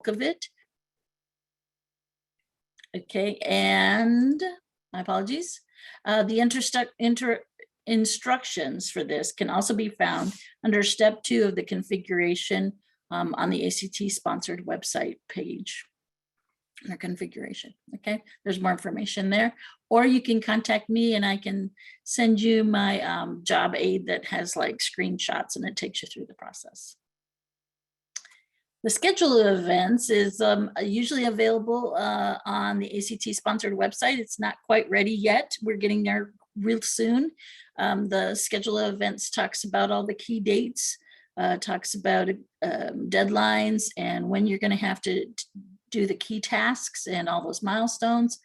of it. Okay, and my apologies. The instructions for this can also be found under step 2 of the configuration on the ACT sponsored website page. Their configuration. Okay, there's more information there, or you can contact me and I can send you my job aid that has like screenshots and it takes you through the process. The schedule of events is usually available on the ACT sponsored website. It's not quite ready yet. We're getting there real soon. The schedule of events talks about all the key dates, talks about deadlines and when you're going to have to do the key tasks and all those milestones,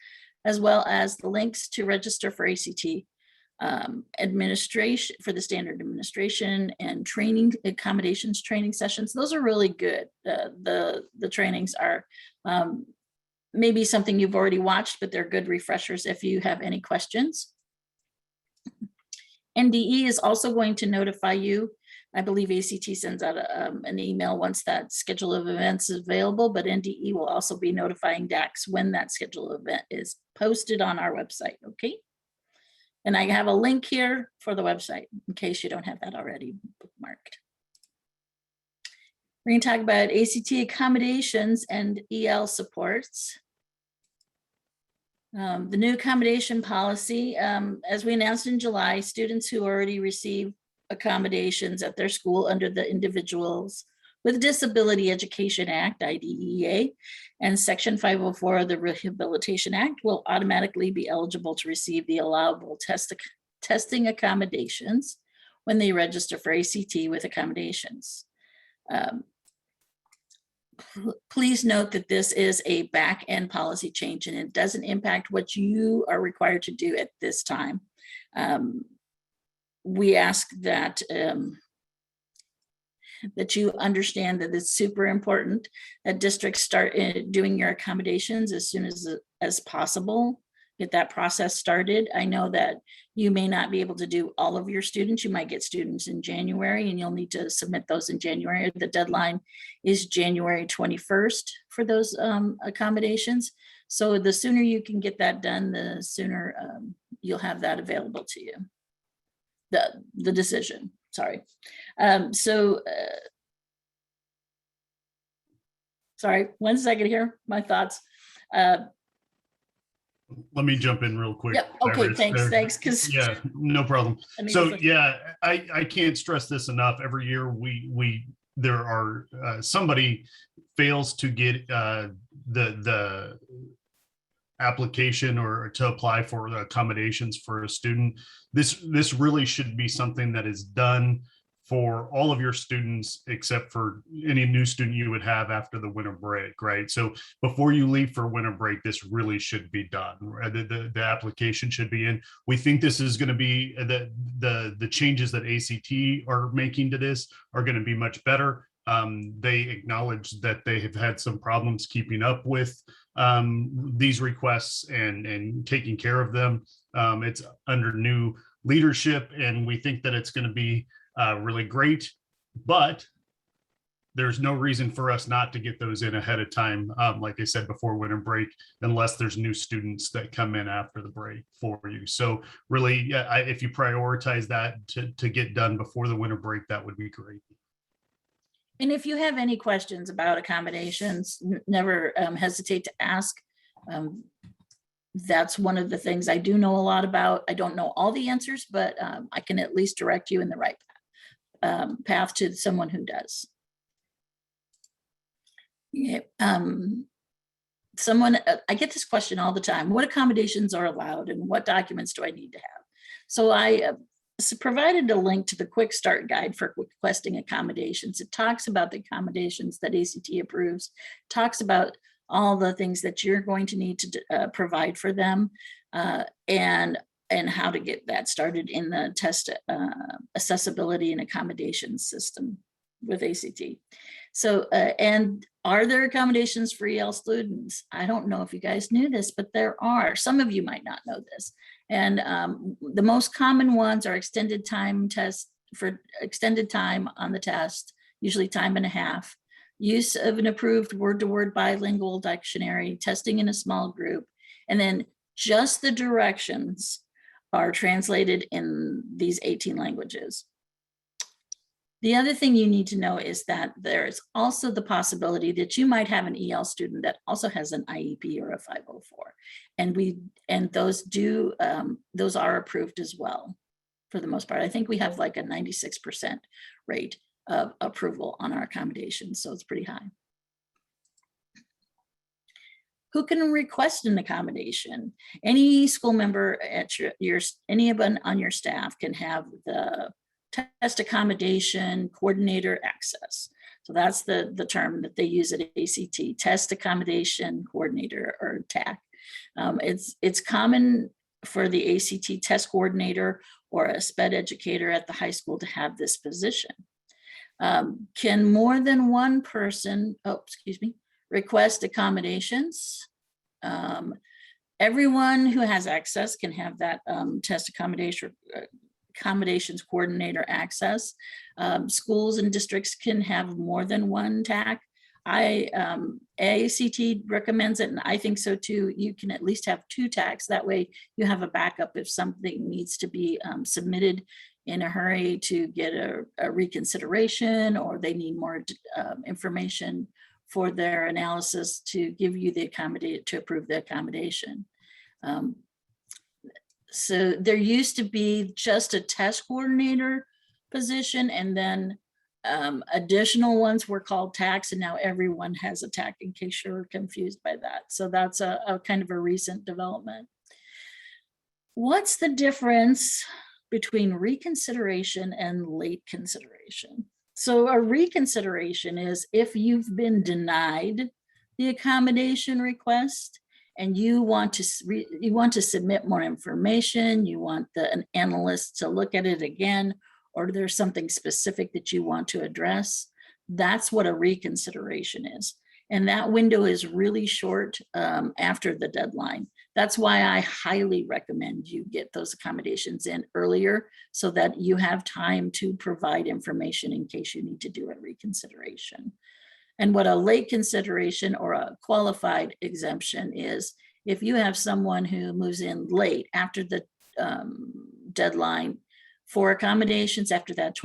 as well as the links to register for ACT administration, for the standard administration and training, accommodations training sessions. Those are really good. The trainings are maybe something you've already watched, but they're good refreshers if you have any questions. NDE is also going to notify you. I believe ACT sends out an email once that schedule of events is available, but NDE will also be notifying DACs when that schedule event is posted on our website, okay? And I have a link here for the website in case you don't have that already bookmarked. We're going to talk about ACT accommodations and EL supports. The new accommodation policy, as we announced in July, students who already receive accommodations at their school under the Individuals with Disability Education Act, IDEA, and Section 504 of the Rehabilitation Act will automatically be eligible to receive the allowable testing accommodations when they register for ACT with accommodations. Please note that this is a back-end policy change and it doesn't impact what you are required to do at this time. We ask that that you understand that it's super important that districts start doing your accommodations as soon as possible. Get that process started. I know that you may not be able to do all of your students. You might get students in January and you'll need to submit those in January. The deadline is January 21st for those accommodations. So the sooner you can get that done, the sooner you'll have that available to you. The decision, sorry. Sorry, 1 second here, my thoughts. Let me jump in real quick. Yep. Okay, thanks. Because yeah, no problem. So yeah, I can't stress this enough. Every year there are somebody fails to get the application or to apply for the accommodations for a student. This really should be something that is done for all of your students, except for any new student you would have after the winter break, right? So before you leave for winter break, this really should be done. The application should be in. We think this is going to be the changes that ACT are making to this are going to be much better. They acknowledge that they have had some problems keeping up with these requests and taking care of them. It's under new leadership, and we think that it's going to be really great, but there's no reason for us not to get those in ahead of time, like I said, before winter break, unless there's new students that come in after the break for you. So really, if you prioritize that to get done before the winter break, that would be great. And if you have any questions about accommodations, never hesitate to ask. That's one of the things I do know a lot about. I don't know all the answers, but I can at least direct you in the right path to someone who does. Yeah, I get this question all the time. What accommodations are allowed and what documents do I need to have? So I provided a link to the quick start guide for requesting accommodations. It talks about the accommodations that ACT approves, talks about all the things that you're going to need to provide for them, and how to get that started in the test accessibility and accommodations system with ACT. So, and are there accommodations for EL students? I don't know if you guys knew this, but there are. Some of you might not know this. And the most common ones are extended time tests for extended time on the test, usually time and a half. use of an approved word-to-word bilingual dictionary, testing in a small group, and then just the directions are translated in these 18 languages. The other thing you need to know is that there's also the possibility that you might have an EL student that also has an IEP or a 504. And those are approved as well, for the most part. I think we have like a 96% rate of approval on our accommodations, so it's pretty high. Who can request an accommodation? Any school member at anyone on your staff can have the test accommodation coordinator access. So that's the term that they use at ACT, test accommodation coordinator, or TAC. It's common for the ACT test coordinator or a SPED educator at the high school to have this position. Can more than one person, request accommodations? Everyone who has access can have that test accommodations coordinator access. Schools and districts can have more than one TAC. AACT recommends it, and I think so too. You can at least have 2 TACs. That way you have a backup if something needs to be submitted in a hurry to get a reconsideration, or they need more information for their analysis to give you the to approve the accommodation. So there used to be just a test coordinator position, and then additional ones were called TACs, and now everyone has a TAC, in case you're confused by that. So that's a kind of a recent development. What's the difference between reconsideration and late consideration? So a reconsideration is if you've been denied the accommodation request and you want to submit more information, you want an analyst to look at it again, or there's something specific that you want to address, that's what a reconsideration is. And that window is really short after the deadline. That's why I highly recommend you get those accommodations in earlier so that you have time to provide information in case you need to do a reconsideration. And what a late consideration or a qualified exemption is, if you have someone who moves in late after the deadline for accommodations, after that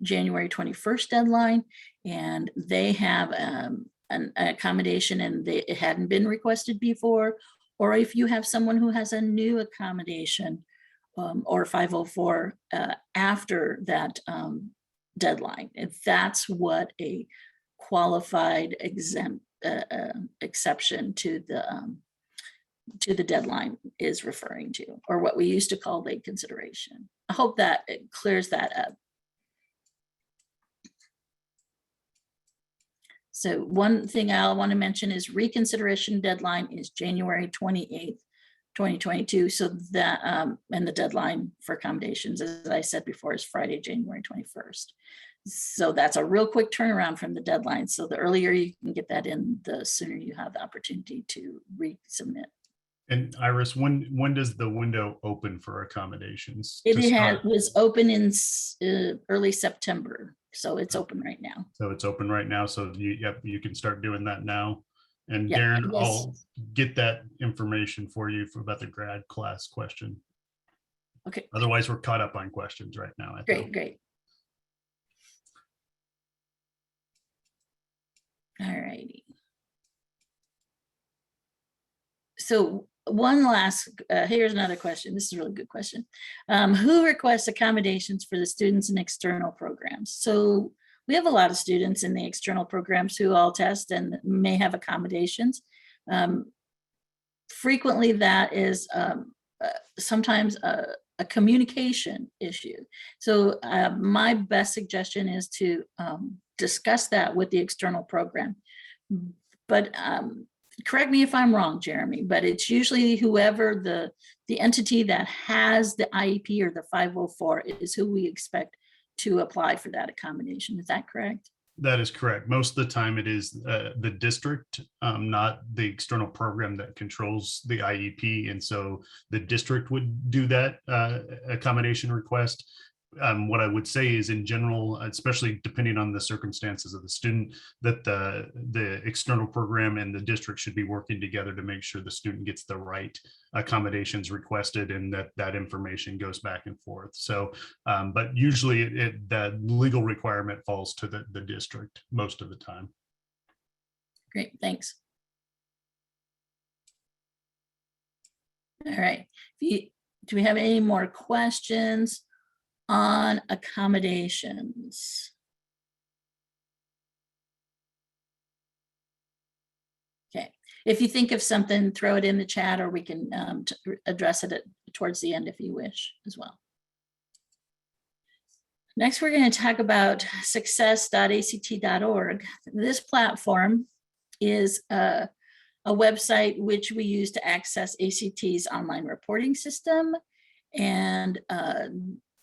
January 21st deadline, and they have an accommodation and it hadn't been requested before, or if you have someone who has a new accommodation or 504 after that deadline, if that's what a qualified exception to the deadline is referring to, or what we used to call late consideration. I hope that it clears that up. So one thing I want to mention is reconsideration deadline is January 28th, 2022. So that, and the deadline for accommodations, as I said before, is Friday, January 21st. So that's a real quick turnaround from the deadline. So the earlier you can get that in, the sooner you have the opportunity to resubmit. And Iris, when does the window open for accommodations? It was open in early September. So it's open right now. So it's open right now. So you can start doing that now. And Yep, Darren, yes. I'll get that information for you about the grad class question. Okay. Otherwise, we're caught up on questions right now. Great. All righty. So one last, here's another question. This is a really good question. Who requests accommodations for the students in external programs? So we have a lot of students in the external programs who all test and may have accommodations. Frequently that is sometimes a communication issue. So my best suggestion is to discuss that with the external program. But correct me if I'm wrong, Jeremy, but it's usually whoever the entity that has the IEP or the 504 is who we expect to apply for that accommodation. Is that correct? That is correct. Most of the time it is the district, not the external program that controls the IEP. And so the district would do that accommodation request. what I would say is, in general, especially depending on the circumstances of the student, that the external program and the district should be working together to make sure the student gets the right accommodations requested, and that information goes back and forth. So, but usually the legal requirement falls to the district most of the time. Great, thanks. All right, do we have any more questions on accommodations? Okay, if you think of something, throw it in the chat, or we can address it towards the end if you wish as well. Next, we're going to talk about success.act.org. This platform is a website which we use to access ACT's online reporting system and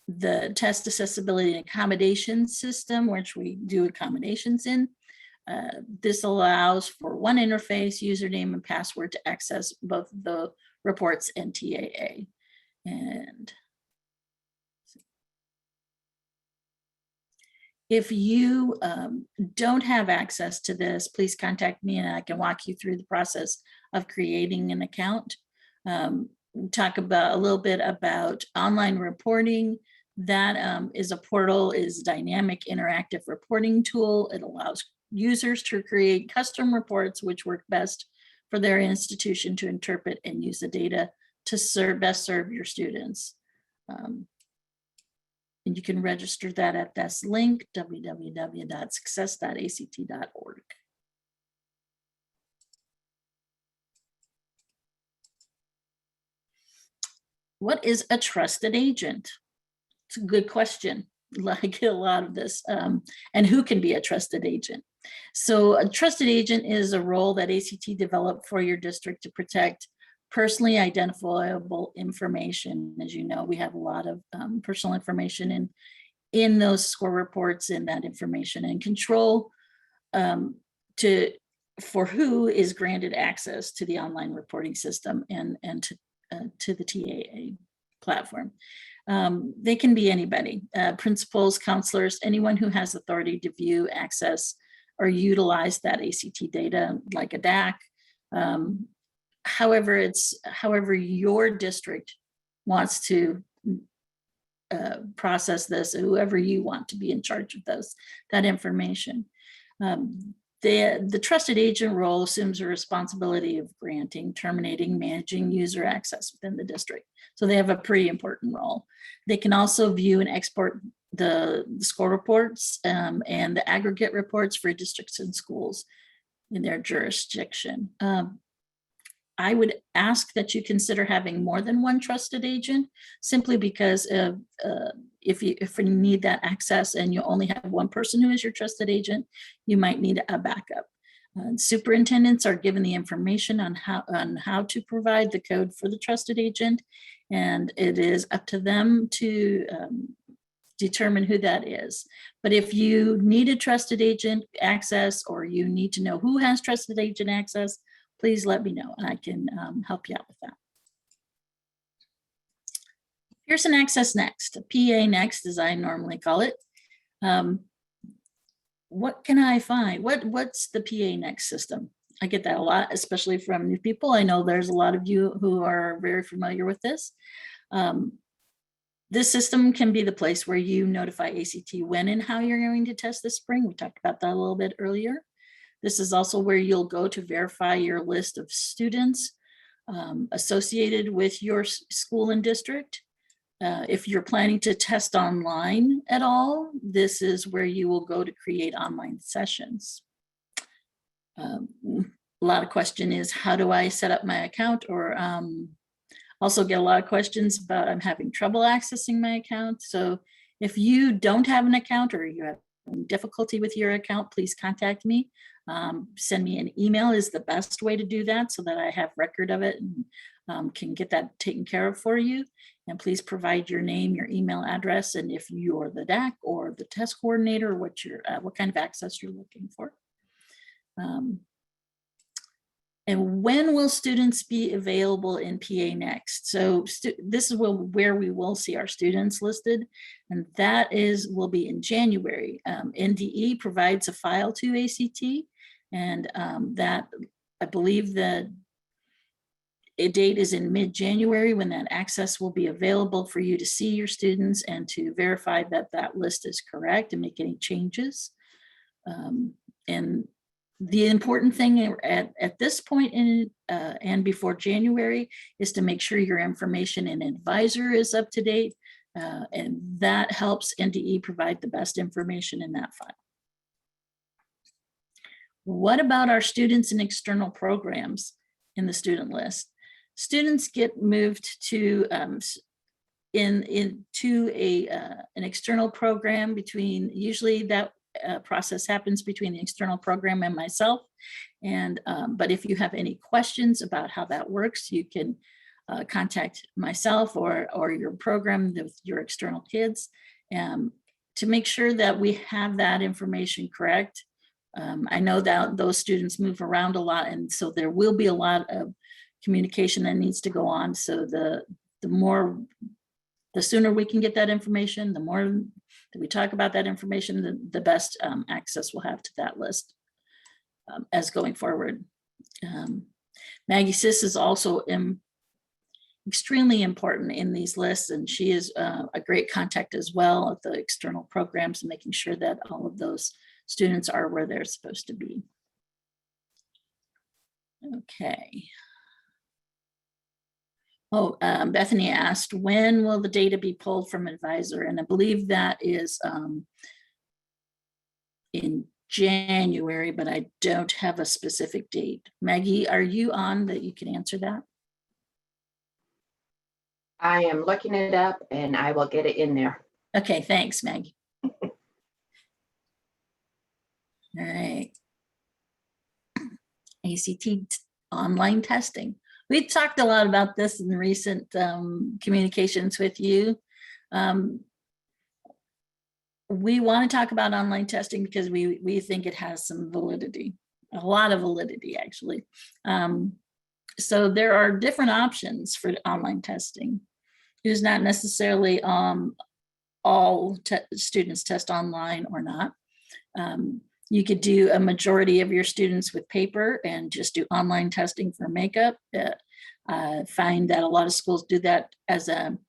the test accessibility and accommodation system, which we do accommodations in. This allows for one interface, username and password to access both the reports and TAA. And if you don't have access to this, please contact me and I can walk you through the process of creating an account. Talk about a little bit about online reporting. That is a portal, is a dynamic interactive reporting tool. It allows users to create custom reports which work best for their institution to interpret and use the data to best serve your students. And you can register that at this link, www.success.act.org. What is a trusted agent? It's a good question. I get a lot of this. And who can be a trusted agent? So a trusted agent is a role that ACT developed for your district to protect personally identifiable information. As you know, we have a lot of personal information in those score reports, in that information, and control for who is granted access to the online reporting system and to the TAA platform. They can be anybody, principals, counselors, anyone who has authority to view, access, or utilize that ACT data, like a DAC. However your district wants to process this, whoever you want to be in charge of that information. The trusted agent role assumes a responsibility of granting, terminating, managing user access within the district. So they have a pretty important role. They can also view and export the score reports and the aggregate reports for districts and schools in their jurisdiction. I would ask that you consider having more than one trusted agent, simply because if you need that access and you only have one person who is your trusted agent, you might need a backup. Superintendents are given the information on how to provide the code for the trusted agent, and it is up to them to determine who that is. But if you need a trusted agent access, or you need to know who has trusted agent access, please let me know and I can help you out with that. Here's an access next, a PA next, as I normally call it. What can I find? What's the PA next system? I get that a lot, especially from new people. I know there's a lot of you who are very familiar with this. This system can be the place where you notify ACT when and how you're going to test this spring. We talked about that a little bit earlier. This is also where you'll go to verify your list of students associated with your school and district. If you're planning to test online at all, this is where you will go to create online sessions. A lot of question is, how do I set up my account? Or also get a lot of questions about I'm having trouble accessing my account. So if you don't have an account or you have difficulty with your account, please contact me. Send me an email is the best way to do that, so that I have record of it and can get that taken care of for you. And please provide your name, your email address, and if you're the DAC or the test coordinator, what kind of access you're looking for. And when will students be available in PA next? So this is where we will see our students listed, and that will be in January. NDE provides a file to ACT, and that, I believe the date is in mid-January when that access will be available for you to see your students and to verify that that list is correct and make any changes. And the important thing at this point in and before January is to make sure your information in advisor is up to date, and that helps NDE provide the best information in that file. What about our students in external programs in the student list? Students get moved to into an external program between, usually that process happens between the external program and myself. And but if you have any questions about how that works, you can contact myself or your program with your external kids to make sure that we have that information correct. I know that those students move around a lot, and so there will be a lot of communication that needs to go on. So the sooner we can get that information, the more that we talk about that information, the best access we'll have to that list as going forward. Maggie Sis is also extremely important in these lists, and she is a great contact as well at the external programs and making sure that all of those students are where they're supposed to be. Okay. Oh, Bethany asked, when will the data be pulled from advisor? And I believe that is in January, but I don't have a specific date. Maggie, are you on that you can answer that? I am looking it up and I will get it in there. Okay, thanks, Maggie. All right. ACT online testing. We talked a lot about this in recent communications with you. We want to talk about online testing because we think it has some validity, a lot of validity actually. So there are different options for online testing. It's not necessarily all students test online or not. You could do a majority of your students with paper and just do online testing for makeup. I find that a lot of schools do that as an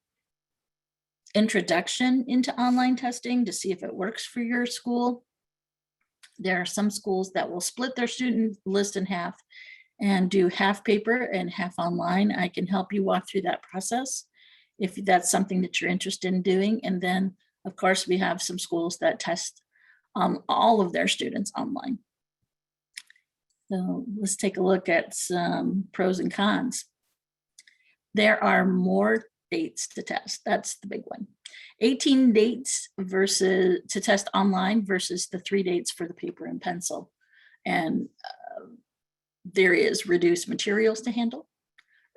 introduction into online testing to see if it works for your school. There are some schools that will split their student list in half and do half paper and half online. I can help you walk through that process if that's something that you're interested in doing. And then, of course, we have some schools that test all of their students online. So let's take a look at some pros and cons. There are more dates to test. That's the big one. 18 dates to test online versus the 3 dates for the paper and pencil. And there is reduced materials to handle,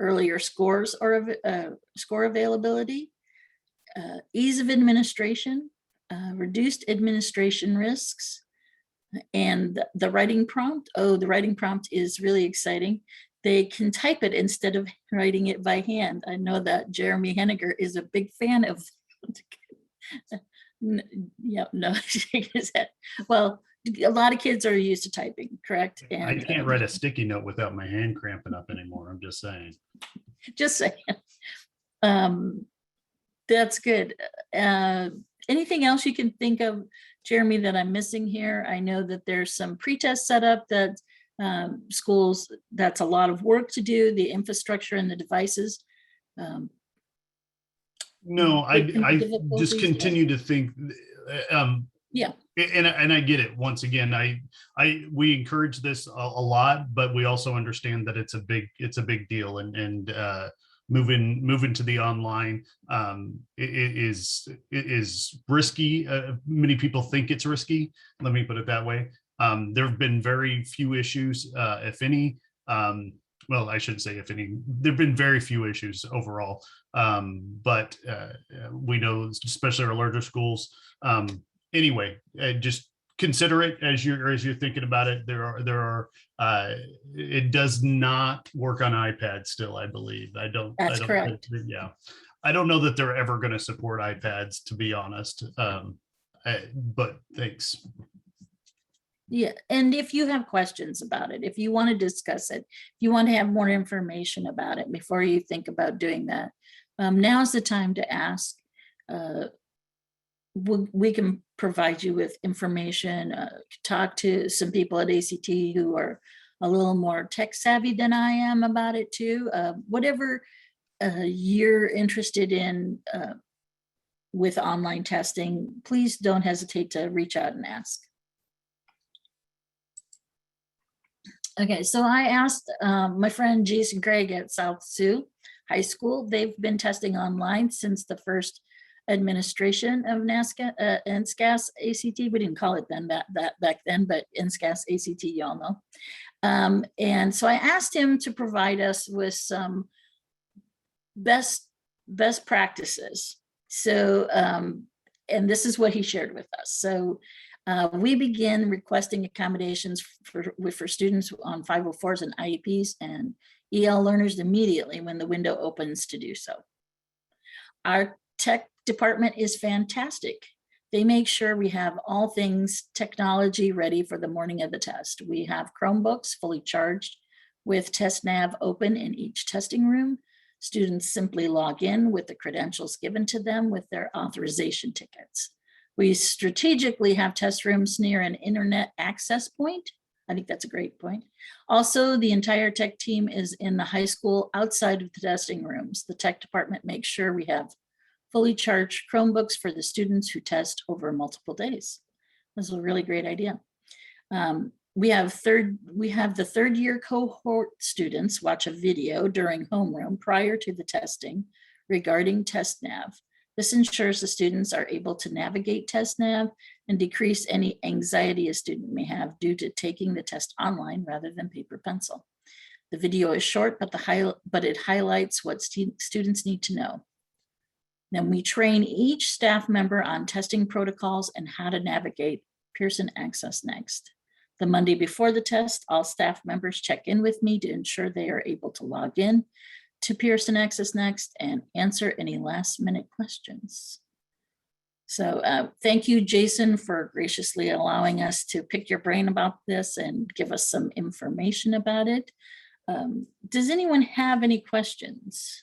earlier scores or score availability, ease of administration, reduced administration risks, and the writing prompt. Oh, the writing prompt is really exciting. They can type it instead of writing it by hand. I know that Jeremy Henniger is a big fan of. Yeah, no, shake his head. Well, a lot of kids are used to typing, correct? And I can't write a sticky note without my hand cramping up anymore. I'm just saying. Just saying. That's good. Anything else you can think of, Jeremy, that I'm missing here? I know that there's some pretest set up that schools, that's a lot of work to do, the infrastructure and the devices. No, I just continue to think, yeah. And I get it. Once again, we encourage this a lot, but we also understand that it's a big deal, and moving to the online it is risky. Many people think it's risky. Let me put it that way. There have been very few issues, if any. Well, I shouldn't say if any. There have been very few issues overall, but we know, especially our larger schools. Anyway, just consider it as you're thinking about it. It does not work on iPad still, I believe. That's correct. Yeah. I don't know that they're ever going to support iPads, to be honest. But thanks. Yeah, and if you have questions about it, if you want to discuss it, if you want to have more information about it before you think about doing that, now's the time to ask. We can provide you with information, talk to some people at ACT who are a little more tech savvy than I am about it too. Whatever you're interested in with online testing, please don't hesitate to reach out and ask. Okay, so I asked my friend Jason Craig at South Sioux High School. They've been testing online since the first administration of NSCAS ACT. We didn't call it then back then, but NSCAS ACT, y'all know. And so I asked him to provide us with some best practices. So, and this is what he shared with us. So we begin requesting accommodations for students on 504s and IEPs and EL learners immediately when the window opens to do so. Our tech department is fantastic. They make sure we have all things technology ready for the morning of the test. We have Chromebooks fully charged with TestNav open in each testing room. Students simply log in with the credentials given to them with their authorization tickets. We strategically have test rooms near an internet access point. I think that's a great point. Also, the entire tech team is in the high school outside of the testing rooms. The tech department makes sure we have fully charged Chromebooks for the students who test over multiple days. This is a really great idea. We have the third year cohort students watch a video during homeroom prior to the testing regarding TestNav. This ensures the students are able to navigate TestNav and decrease any anxiety a student may have due to taking the test online rather than paper pencil. The video is short, but it highlights what students need to know. Then we train each staff member on testing protocols and how to navigate Pearson Access Next. The Monday before the test, all staff members check in with me to ensure they are able to log in to Pearson Access Next and answer any last minute questions. So thank you, Jason, for graciously allowing us to pick your brain about this and give us some information about it. Does anyone have any questions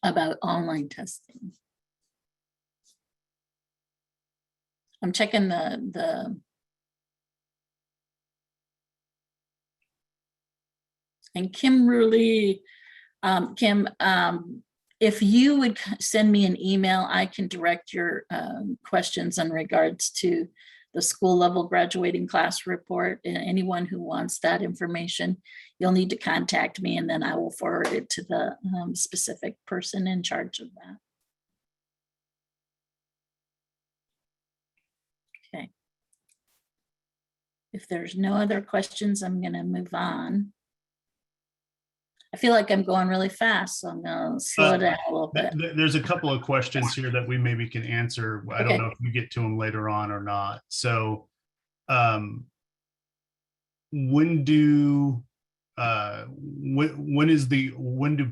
about online testing? I'm checking the and Kimberly, Kim, if you would send me an email, I can direct your questions in regards to the school level graduating class report, and anyone who wants that information, you'll need to contact me and then I will forward it to the specific person in charge of that. Okay. If there's no other questions, I'm going to move on. I feel like I'm going really fast, so I'm going to slow down a little bit. There's a couple of questions here that we maybe can answer. I don't know if you get to them later on or not. So when do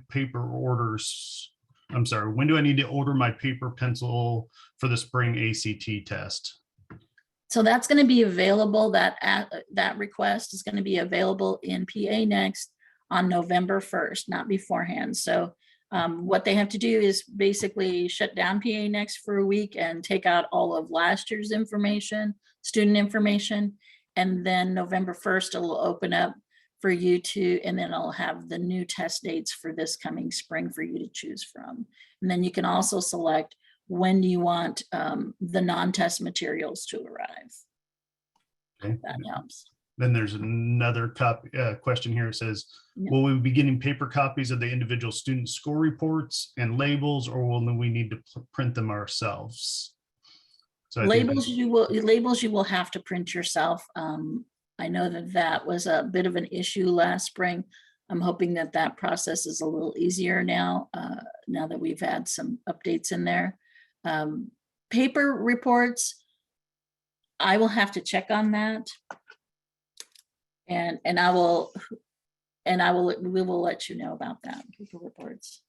paper orders, I'm sorry, when do I need to order my paper pencil for the spring ACT test? So that's going to be available, that request is going to be available in PA Next on November 1st, not beforehand. So what they have to do is basically shut down PA Next for a week and take out all of last year's information, student information, and then November 1st, it'll open up for you to, and then I'll have the new test dates for this coming spring for you to choose from. And then you can also select when you want the non-test materials to arrive. Okay. That helps. Then there's another question here. It says, will we be getting paper copies of the individual student score reports and labels, or will we need to print them ourselves? So labels you will have to print yourself. I know that was a bit of an issue last spring. I'm hoping that process is a little easier now, now that we've had some updates in there. paper reports, I will have to check on that. And we will let you know about that, paper reports.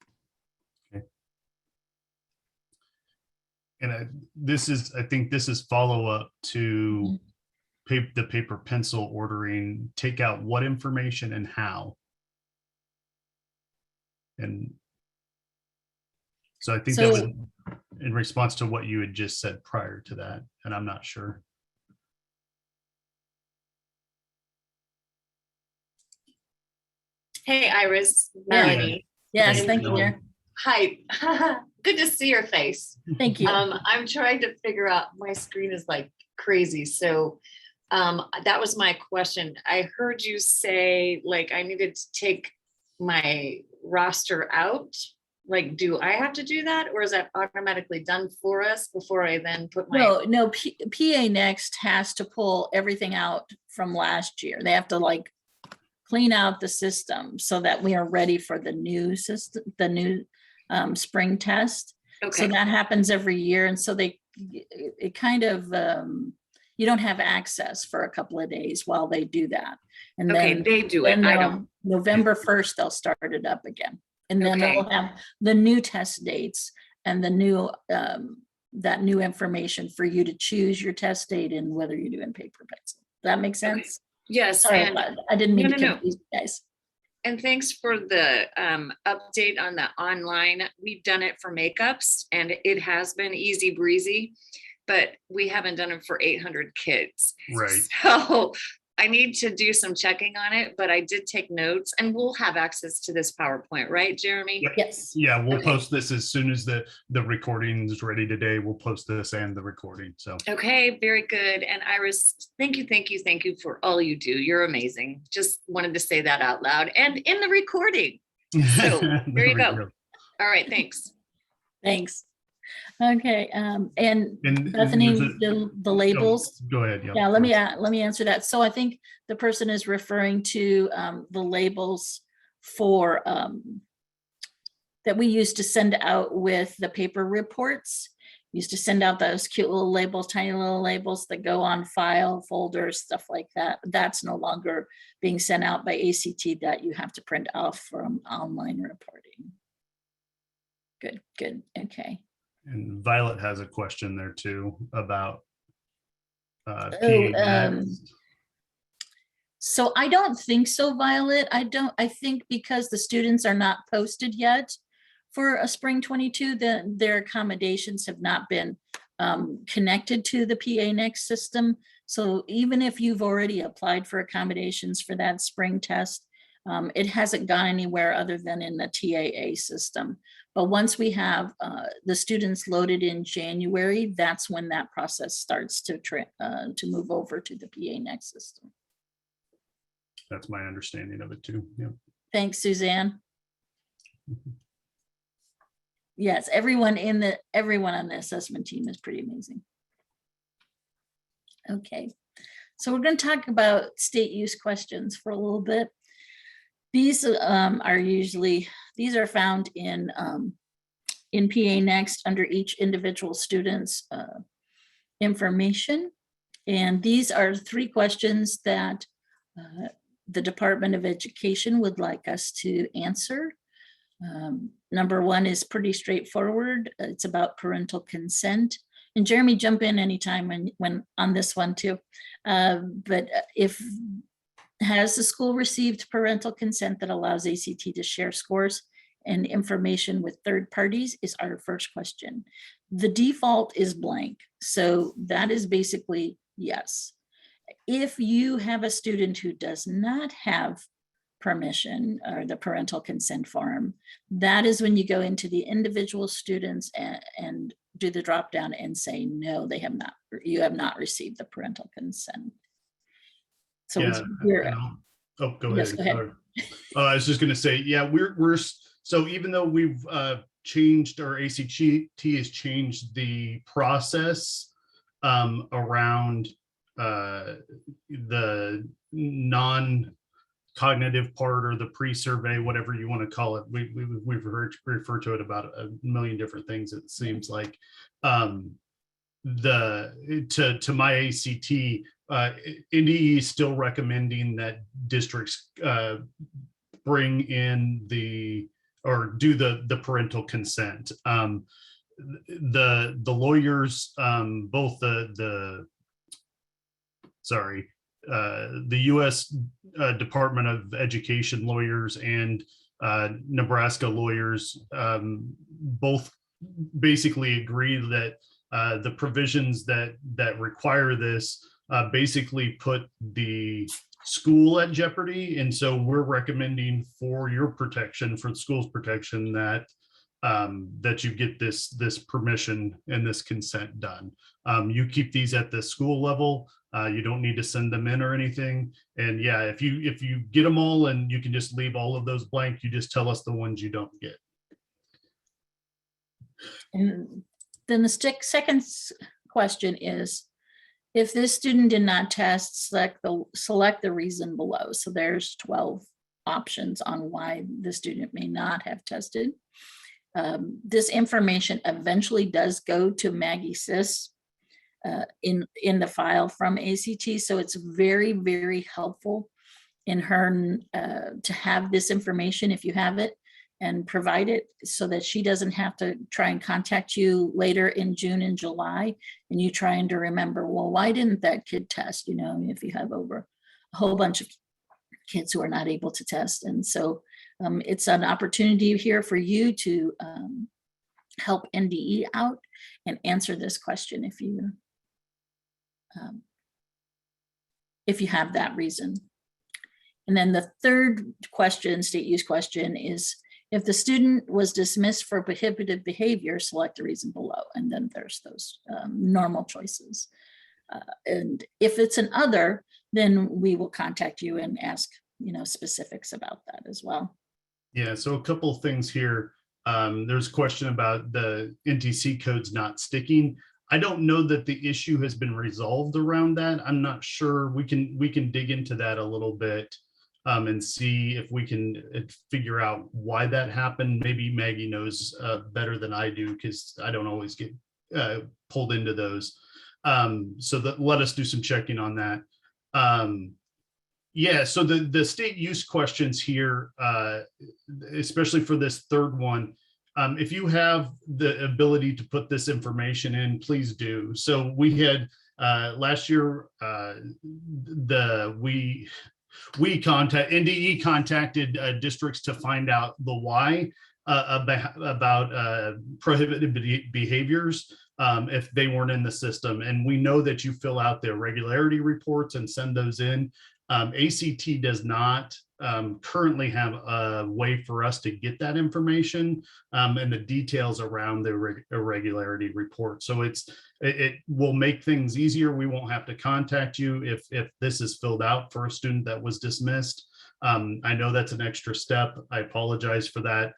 And I think this is follow up to the paper pencil ordering, take out what information and how. And so I think that was in response to what you had just said prior to that, and I'm not sure. Hey, Iris, Melanie. Yes, Hey, thank you, Melanie. dear. Hi. Good to see your face. Thank you. I'm trying to figure out, my screen is like crazy. So that was my question. I heard you say like I needed to take my roster out. Like, do I have to do that, or is that automatically done for us before I then put my? No, PA Next has to pull everything out from last year. They have to like clean out the system so that we are ready for the new system, the new spring test. So that happens every year. And so it kind of, you don't have access for a couple of days while they do that. And then They do it. I don't. November 1st, they'll start it up again. And then they'll have the new test dates and the new, that new information for you to choose your test date and whether you do in paper pencil. That makes sense? Yes. Sorry, And I didn't mean to confuse you guys. And thanks for the update on the online. We've done it for makeups and it has been easy breezy, but we haven't done it for 800 kids. Right. So I need to do some checking on it, but I did take notes and we'll have access to this PowerPoint, right, Jeremy? Yep. Yes. Yeah, we'll post this as soon as the recording is ready today. We'll post this and the recording. So Okay, very good. And Iris, thank you for all you do. You're amazing. Just wanted to say that out loud and in the recording. So there you go. All right, thanks. Thanks. Okay, and Bethany, the labels. Go ahead. Yeah, let me answer that. So I think the person is referring to the labels for that we used to send out with the paper reports. We used to send out those cute little labels, tiny little labels that go on file folders, stuff like that. That's no longer being sent out by ACT, that you have to print off from online reporting. Good, okay. And Violet has a question there too about so I don't think so, Violet. I think because the students are not posted yet for a spring 22, their accommodations have not been connected to the PA Next system. So even if you've already applied for accommodations for that spring test, it hasn't gone anywhere other than in the TAA system. But once we have the students loaded in January, that's when that process starts to move over to the PA Next system. That's my understanding of it too. Yeah. Thanks, Suzanne. Yes, everyone on the assessment team is pretty amazing. Okay, so we're going to talk about state use questions for a little bit. These are found in PA Next under each individual student's information. And these are 3 questions that the Department of Education would like us to answer. Number 1 is pretty straightforward. It's about parental consent. And Jeremy, jump in anytime when on this one too. But has the school received parental consent that allows ACT to share scores and information with third parties is our first question. The default is blank. So that is basically yes. If you have a student who does not have permission or the parental consent form, that is when you go into the individual students and do the drop down and say, no, you have not received the parental consent. So yeah, go ahead. Yes, go ahead. I was just going to say, yeah, we're so even though we've changed, or ACT has changed the process around the non-cognitive part or the pre-survey, whatever you want to call it. We've referred to it about a million different things, it seems like. to my ACT, NDE is still recommending that districts bring in or do the parental consent. The lawyers, both the U.S. Department of Education lawyers and Nebraska lawyers both basically agree that the provisions that require this basically put the school at jeopardy. And so we're recommending for your protection, for the school's protection, that that you get this permission and this consent done. You keep these at the school level. You don't need to send them in or anything. And yeah, if you get them all and you can just leave all of those blank, you just tell us the ones you don't get. And then the second question is, if this student did not test, select the reason below. So there's 12 options on why the student may not have tested. This information eventually does go to Maggie Sis in the file from ACT. So it's very, very helpful in her to have this information if you have it, and provide it so that she doesn't have to try and contact you later in June and July and you trying to remember, well, why didn't that kid test? You know, if you have over a whole bunch of kids who are not able to test. And so it's an opportunity here for you to help NDE out and answer this question if you have that reason. And then the third question, state use question, is if the student was dismissed for prohibited behavior, select the reason below. And then there's those normal choices. And if it's an other, then we will contact you and ask, specifics about that as well. Yeah, so a couple of things here. There's a question about the NTC codes not sticking. I don't know that the issue has been resolved around that. I'm not sure. We can dig into that a little bit and see if we can figure out why that happened. Maybe Maggie knows better than I do, because I don't always get pulled into those. So let us do some checking on that. Yeah, so the state use questions here, especially for this third one, if you have the ability to put this information in, please do. So we had last year, NDE contacted districts to find out the why about prohibited behaviors if they weren't in the system. And we know that you fill out the irregularity reports and send those in. ACT does not currently have a way for us to get that information and the details around the irregularity report. So it will make things easier. We won't have to contact you if this is filled out for a student that was dismissed. I know that's an extra step. I apologize for that.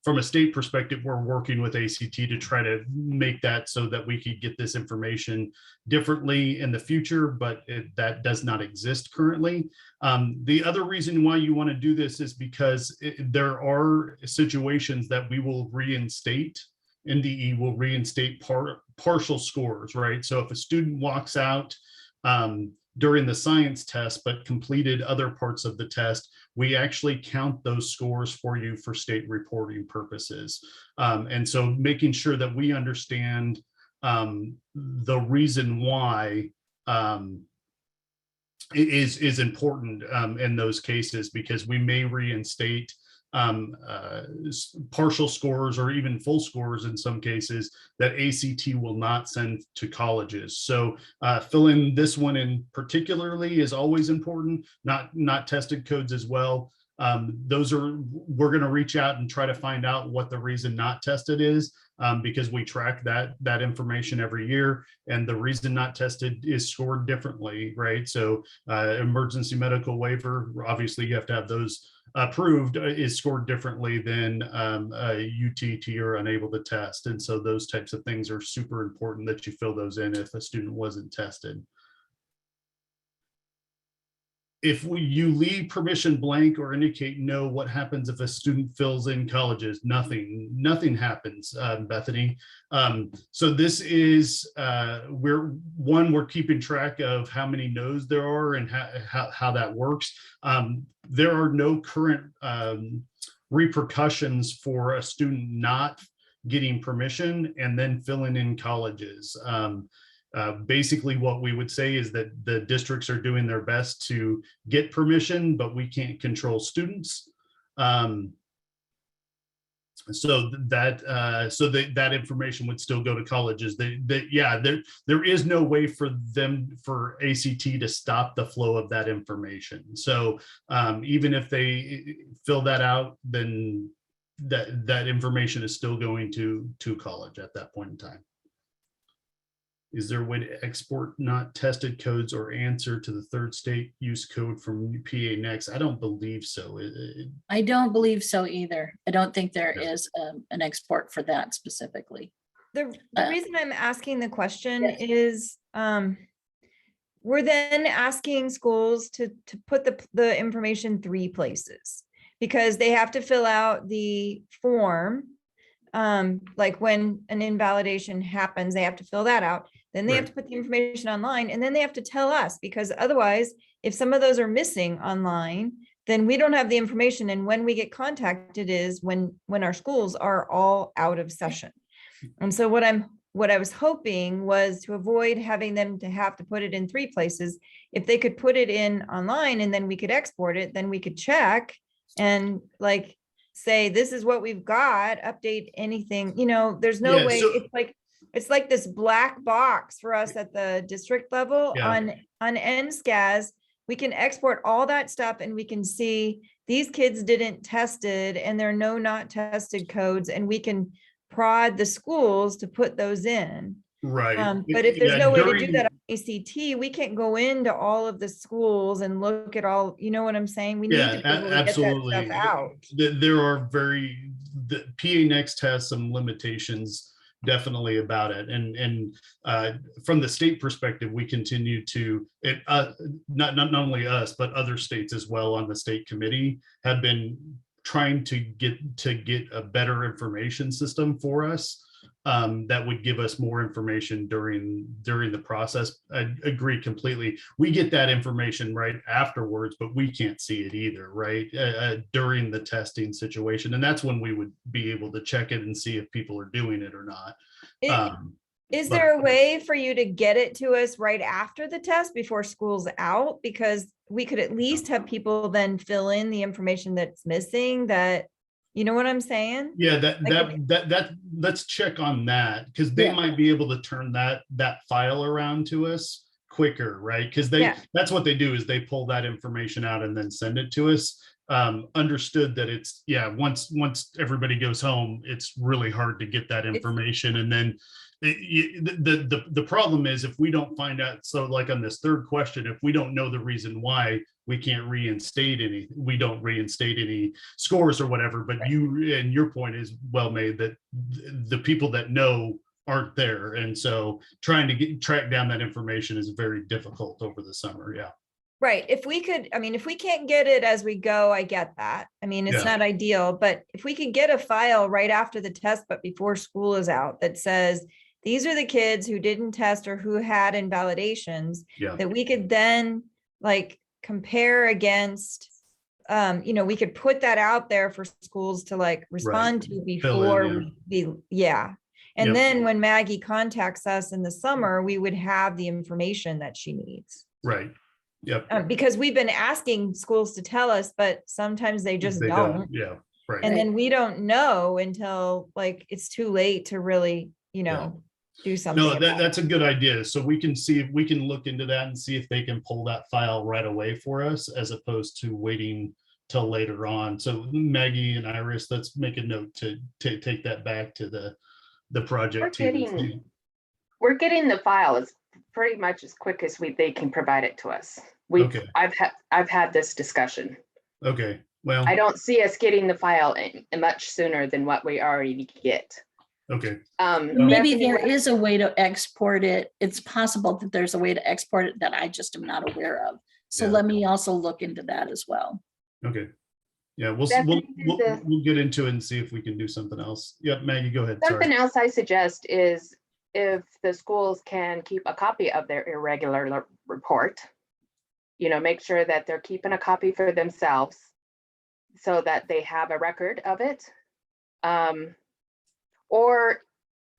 From a state perspective, we're working with ACT to try to make that so that we could get this information differently in the future, but that does not exist currently. The other reason why you want to do this is because there are situations that we will reinstate. NDE will reinstate partial scores, right? So if a student walks out during the science test but completed other parts of the test, we actually count those scores for you for state reporting purposes. And so making sure that we understand the reason why is important in those cases, because we may reinstate partial scores or even full scores in some cases that ACT will not send to colleges. So filling this one in particularly is always important, not tested codes as well. We're going to reach out and try to find out what the reason not tested is, because we track that information every year, and the reason not tested is scored differently, right? So emergency medical waiver, obviously you have to have those approved, is scored differently than UTT or unable to test. And so those types of things are super important that you fill those in if a student wasn't tested. you leave permission blank or indicate no, what happens if a student fills in colleges? Nothing happens, Bethany. So this is, we're keeping track of how many no's there are and how that works. There are no current repercussions for a student not getting permission and then filling in colleges. Basically, what we would say is that the districts are doing their best to get permission, but we can't control students. So that information would still go to colleges. There is no way for ACT to stop the flow of that information. So even if they fill that out, then that information is still going to college at that point in time. Is there a way to export not tested codes or answer to the third state use code from PA Next? I don't believe so. I don't believe so either. I don't think there is an export for that specifically. The reason I'm asking the question is we're then asking schools to put the information 3 places because they have to fill out the form. Like when an invalidation happens, they have to fill that out. Then they have to put the information online and then they have to tell us, because otherwise, if some of those are missing online, then we don't have the information. And when we get contacted is when our schools are all out of session. And so what I was hoping was to avoid having them to have to put it in 3 places. If they could put it in online and then we could export it, then we could check and like say, this is what we've got, update anything, there's no way. It's like this black box for us at the district level. On NSCAS, we can export all that stuff and we can see these kids didn't tested and there are no not tested codes, and we can prod the schools to put those in. Right. But if there's no way to do that on ACT, we can't go into all of the schools and look at all, you know what I'm saying? We need to be able to absolutely. get that stuff out. There are the PA Next has some limitations definitely about it. And from the state perspective, we continue to, not only us, but other states as well on the state committee have been trying to get a better information system for us. That would give us more information during the process. I agree completely. We get that information right afterwards, but we can't see it either, right? During the testing situation. And that's when we would be able to check it and see if people are doing it or not. Is there a way for you to get it to us right after the test before school's out? Because we could at least have people then fill in the information that's missing, that, you know what I'm saying? Yeah, that let's check on that, because they might be able to turn that file around to us quicker, right? Because that's what they do, is they pull that information out and then send it to us. Understood that it's once everybody goes home, it's really hard to get that information. And then the problem is, if we don't find out, so like on this third question, if we don't know the reason why, we can't reinstate any, we don't reinstate any scores or whatever. But your point is well made, that the people that know aren't there, and so trying to track down that information is very difficult over the summer. Right. If we could, if we can't get it as we go, I get that. It's not ideal, but if we could get a file right after the test, but before school is out, that says, these are the kids who didn't test or who had invalidations, that we could then like compare against, we could put that out there for schools to like respond to before And then when Maggie contacts us in the summer, we would have the information that she needs. Right. Yep. Because we've been asking schools to tell us, but sometimes they just don't. Yeah. Right. And then we don't know until like it's too late to really, do something. No, that's a good idea. So we can see if we can look into that and see if they can pull that file right away for us, as opposed to waiting till later on. So Maggie and Iris, let's make a note to take that back to the project team. We're getting the file as pretty much as quick as they can provide it to us. I've had this discussion. Okay. Well, I don't see us getting the file much sooner than what we already get. Okay. Maybe Bethany, there is a way to export it. It's possible that there's a way to export it that I just am not aware of. So Yeah. let me also look into that as well. Okay. Yeah, we'll Bethany, we'll get into it and see if we can do something else. Yep, Maggie, go ahead. Sorry. something else I suggest is if the schools can keep a copy of their irregular report, make sure that they're keeping a copy for themselves so that they have a record of it. Or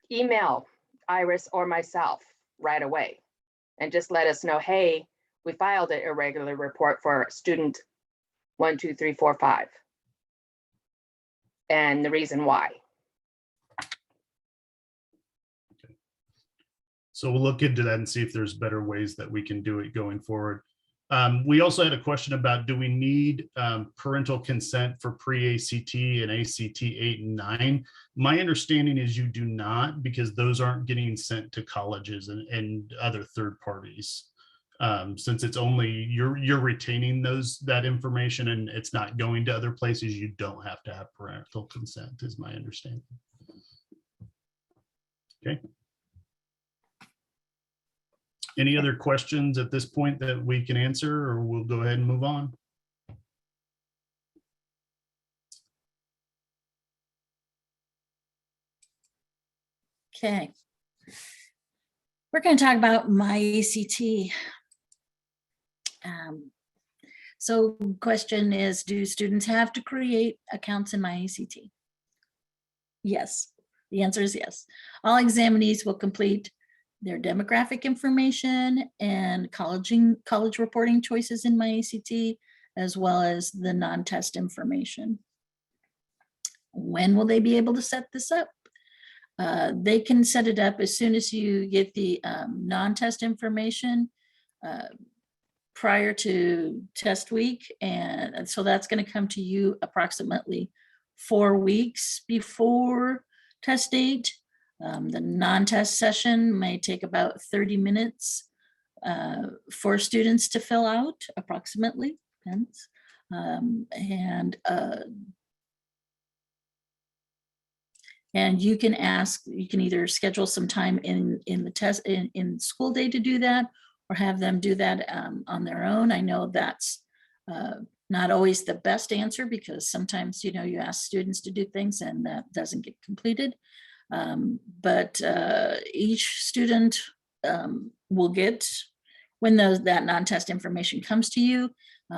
email Iris or myself right away and just let us know, hey, we filed an irregular report for student 1, 2, 3, 4, 5. And the reason why. So we'll look into that and see if there's better ways that we can do it going forward. We also had a question about, do we need parental consent for pre-ACT and ACT 8 and 9? My understanding is you do not, because those aren't getting sent to colleges and other third parties. Since it's only you're retaining that information and it's not going to other places, you don't have to have parental consent, is my understanding. Okay. Any other questions at this point that we can answer, or we'll go ahead and move on? Okay. We're going to talk about my ACT. So question is, do students have to create accounts in my ACT? Yes, the answer is yes. All examinees will complete their demographic information and college reporting choices in my ACT, as well as the non-test information. When will they be able to set this up? They can set it up as soon as you get the non-test information prior to test week. And so that's going to come to you approximately 4 weeks before test date. The non-test session may take about 30 minutes for students to fill out, approximately, depends. And you can either schedule some time in the test in school day to do that, or have them do that on their own. I know that's not always the best answer, because sometimes, you ask students to do things and that doesn't get completed. But each student will get, when that non-test information comes to you,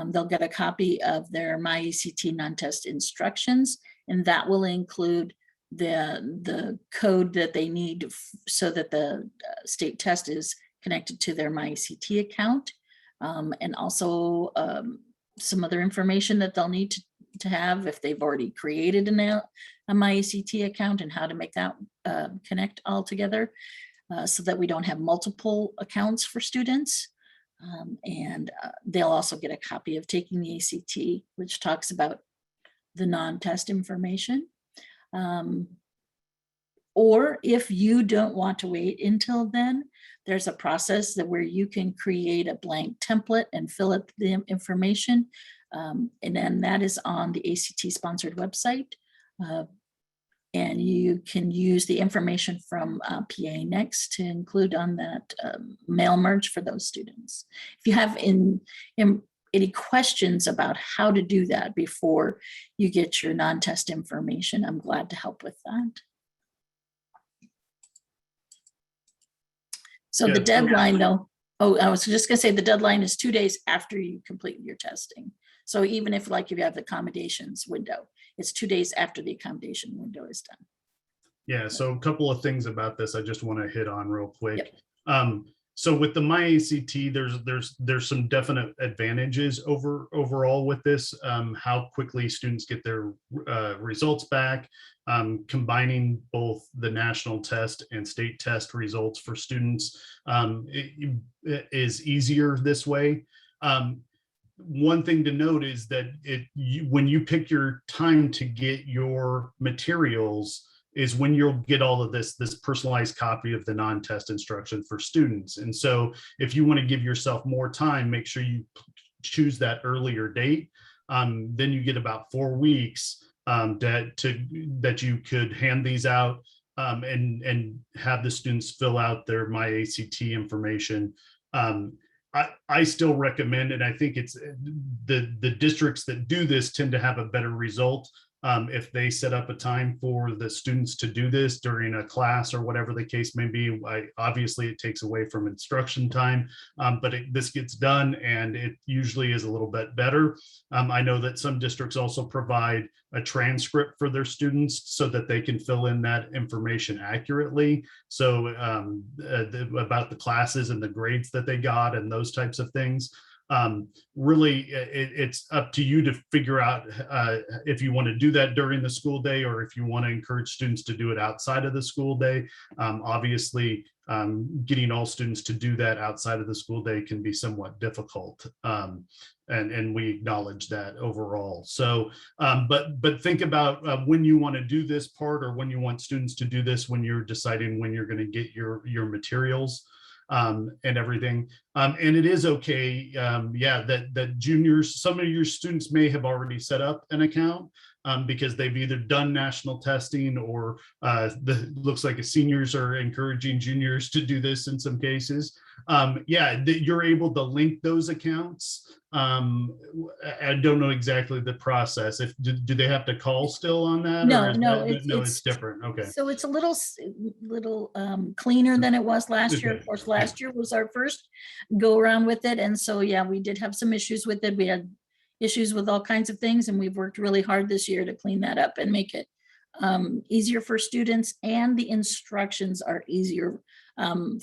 they'll get a copy of their MyACT non-test instructions, and that will include the code that they need so that the state test is connected to their MyACT account, and also some other information that they'll need to have if they've already created a MyACT account, and how to make that connect all together, so that we don't have multiple accounts for students. And they'll also get a copy of Taking the ACT, which talks about the non-test information. Or if you don't want to wait until then, there's a process where you can create a blank template and fill out the information. And then that is on the ACT sponsored website. And you can use the information from PA Next to include on that mail merge for those students. If you have any questions about how to do that before you get your non-test information, I'm glad to help with that. So the deadline though, I was just gonna say the deadline is 2 days after you complete your testing. So even if you have the accommodations window, it's 2 days after the accommodation window is done. Yeah, so a couple of things about this I just want to hit on real quick. Yep. So with the MyACT, there's some definite advantages overall with this. How quickly students get their results back, combining both the national test and state test results for students it is easier this way. One thing to note is that when you pick your time to get your materials is when you'll get all of this personalized copy of the non-test instruction for students. And so if you want to give yourself more time, make sure you choose that earlier date. Then you get about 4 weeks that you could hand these out. and have the students fill out their My ACT information. I still recommend, and I think it's the districts that do this tend to have a better result if they set up a time for the students to do this during a class or whatever the case may be. Obviously, it takes away from instruction time, but this gets done, and it usually is a little bit better. I know that some districts also provide a transcript for their students so that they can fill in that information accurately. So about the classes and the grades that they got and those types of things. Really, it's up to you to figure out if you want to do that during the school day or if you want to encourage students to do it outside of the school day. Obviously, getting all students to do that outside of the school day can be somewhat difficult. And we acknowledge that overall. So, but think about when you want to do this part or when you want students to do this, when you're deciding when you're going to get your materials and everything. And it is okay, yeah, that juniors, some of your students may have already set up an account because they've either done national testing or looks like seniors are encouraging juniors to do this in some cases. Yeah, you're able to link those accounts. I don't know exactly the process. Do they have to call still on that? No, or is no, that, it's different. Okay. So it's a little cleaner than it was last year. Okay. Of course, last year was our first go around with it. And so, yeah, we did have some issues with it. We had issues with all kinds of things, and we've worked really hard this year to clean that up and make it easier for students, and the instructions are easier.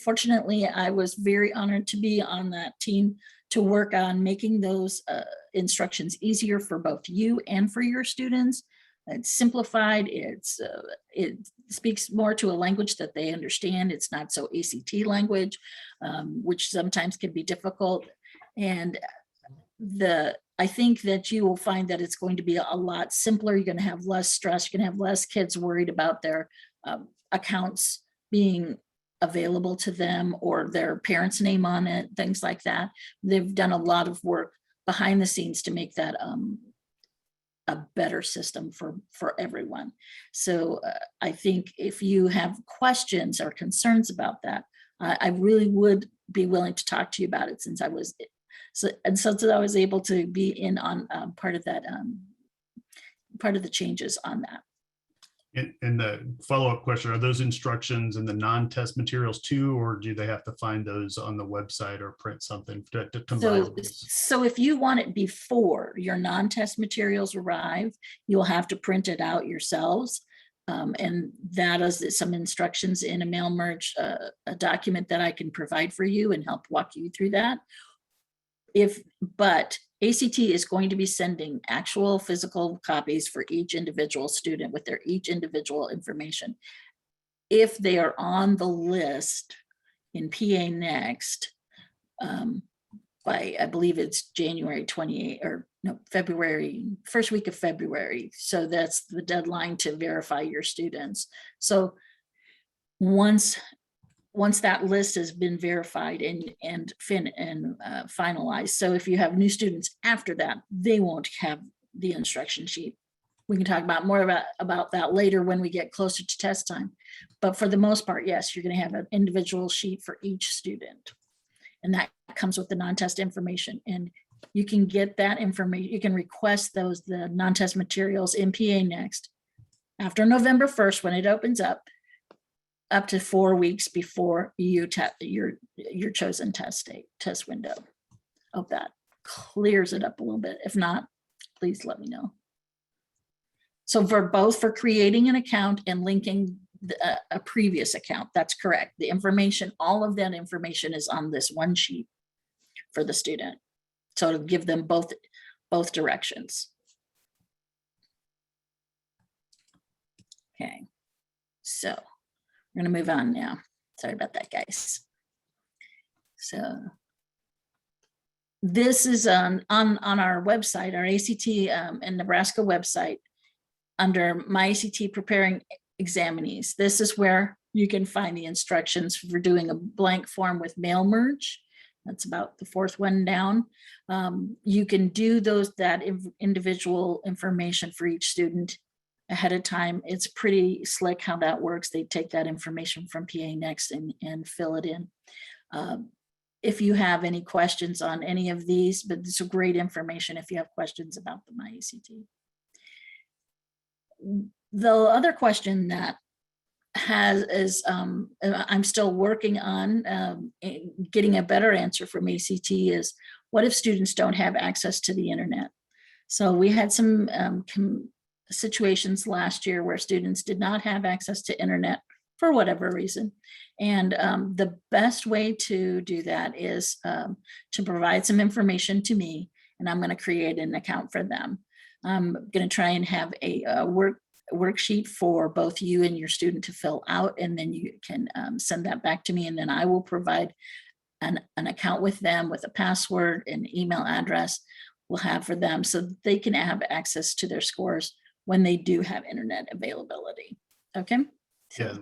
Fortunately, I was very honored to be on that team to work on making those instructions easier for both you and for your students. It's simplified. It speaks more to a language that they understand. It's not so ACT language, which sometimes can be difficult. And I think that you will find that it's going to be a lot simpler. You're going to have less stress. You're going to have less kids worried about their accounts being available to them or their parents' name on it, things like that. They've done a lot of work behind the scenes to make that a better system for everyone. So I think if you have questions or concerns about that, I really would be willing to talk to you about it, since I was able to be in on part of that, part of the changes on that. And the follow-up question, are those instructions in the non-test materials too, or do they have to find those on the website or print something to combine these? So if you want it before your non-test materials arrive, you'll have to print it out yourselves. And that is some instructions in a mail merge, a document that I can provide for you and help walk you through that. But ACT is going to be sending actual physical copies for each individual student with their each individual information. If they are on the list in PA Next by, I believe it's January 28 or no, February, first week of February. So that's the deadline to verify your students. So once that list has been verified and finalized. So if you have new students after that, they won't have the instruction sheet. We can talk about more about that later when we get closer to test time. But for the most part, yes, you're going to have an individual sheet for each student. And that comes with the non-test information. And you can get that information. You can request the non-test materials in PA Next after November 1st when it opens up to 4 weeks before your chosen test window. Hope that clears it up a little bit. If not, please let me know. So for creating an account and linking a previous account, that's correct. The information, all of that information is on this one sheet for the student. So to give them both directions. Okay, so we're going to move on now. Sorry about that, guys. So this is on our website, our ACT and Nebraska website, under My ACT Preparing Examinees. This is where you can find the instructions for doing a blank form with mail merge. That's about the fourth one down. You can do that individual information for each student ahead of time. It's pretty slick how that works. They take that information from PA Next and fill it in. If you have any questions on any of these, but it's a great information if you have questions about the MyACT. The other question that I'm still working on getting a better answer from ACT is, what if students don't have access to the internet? So we had some situations last year where students did not have access to internet for whatever reason. And the best way to do that is to provide some information to me, and I'm going to create an account for them. I'm going to try and have a worksheet for both you and your student to fill out, and then you can send that back to me, and then I will provide an account with them with a password and email address we'll have for them so that they can have access to their scores when they do have internet availability. Okay. Yeah,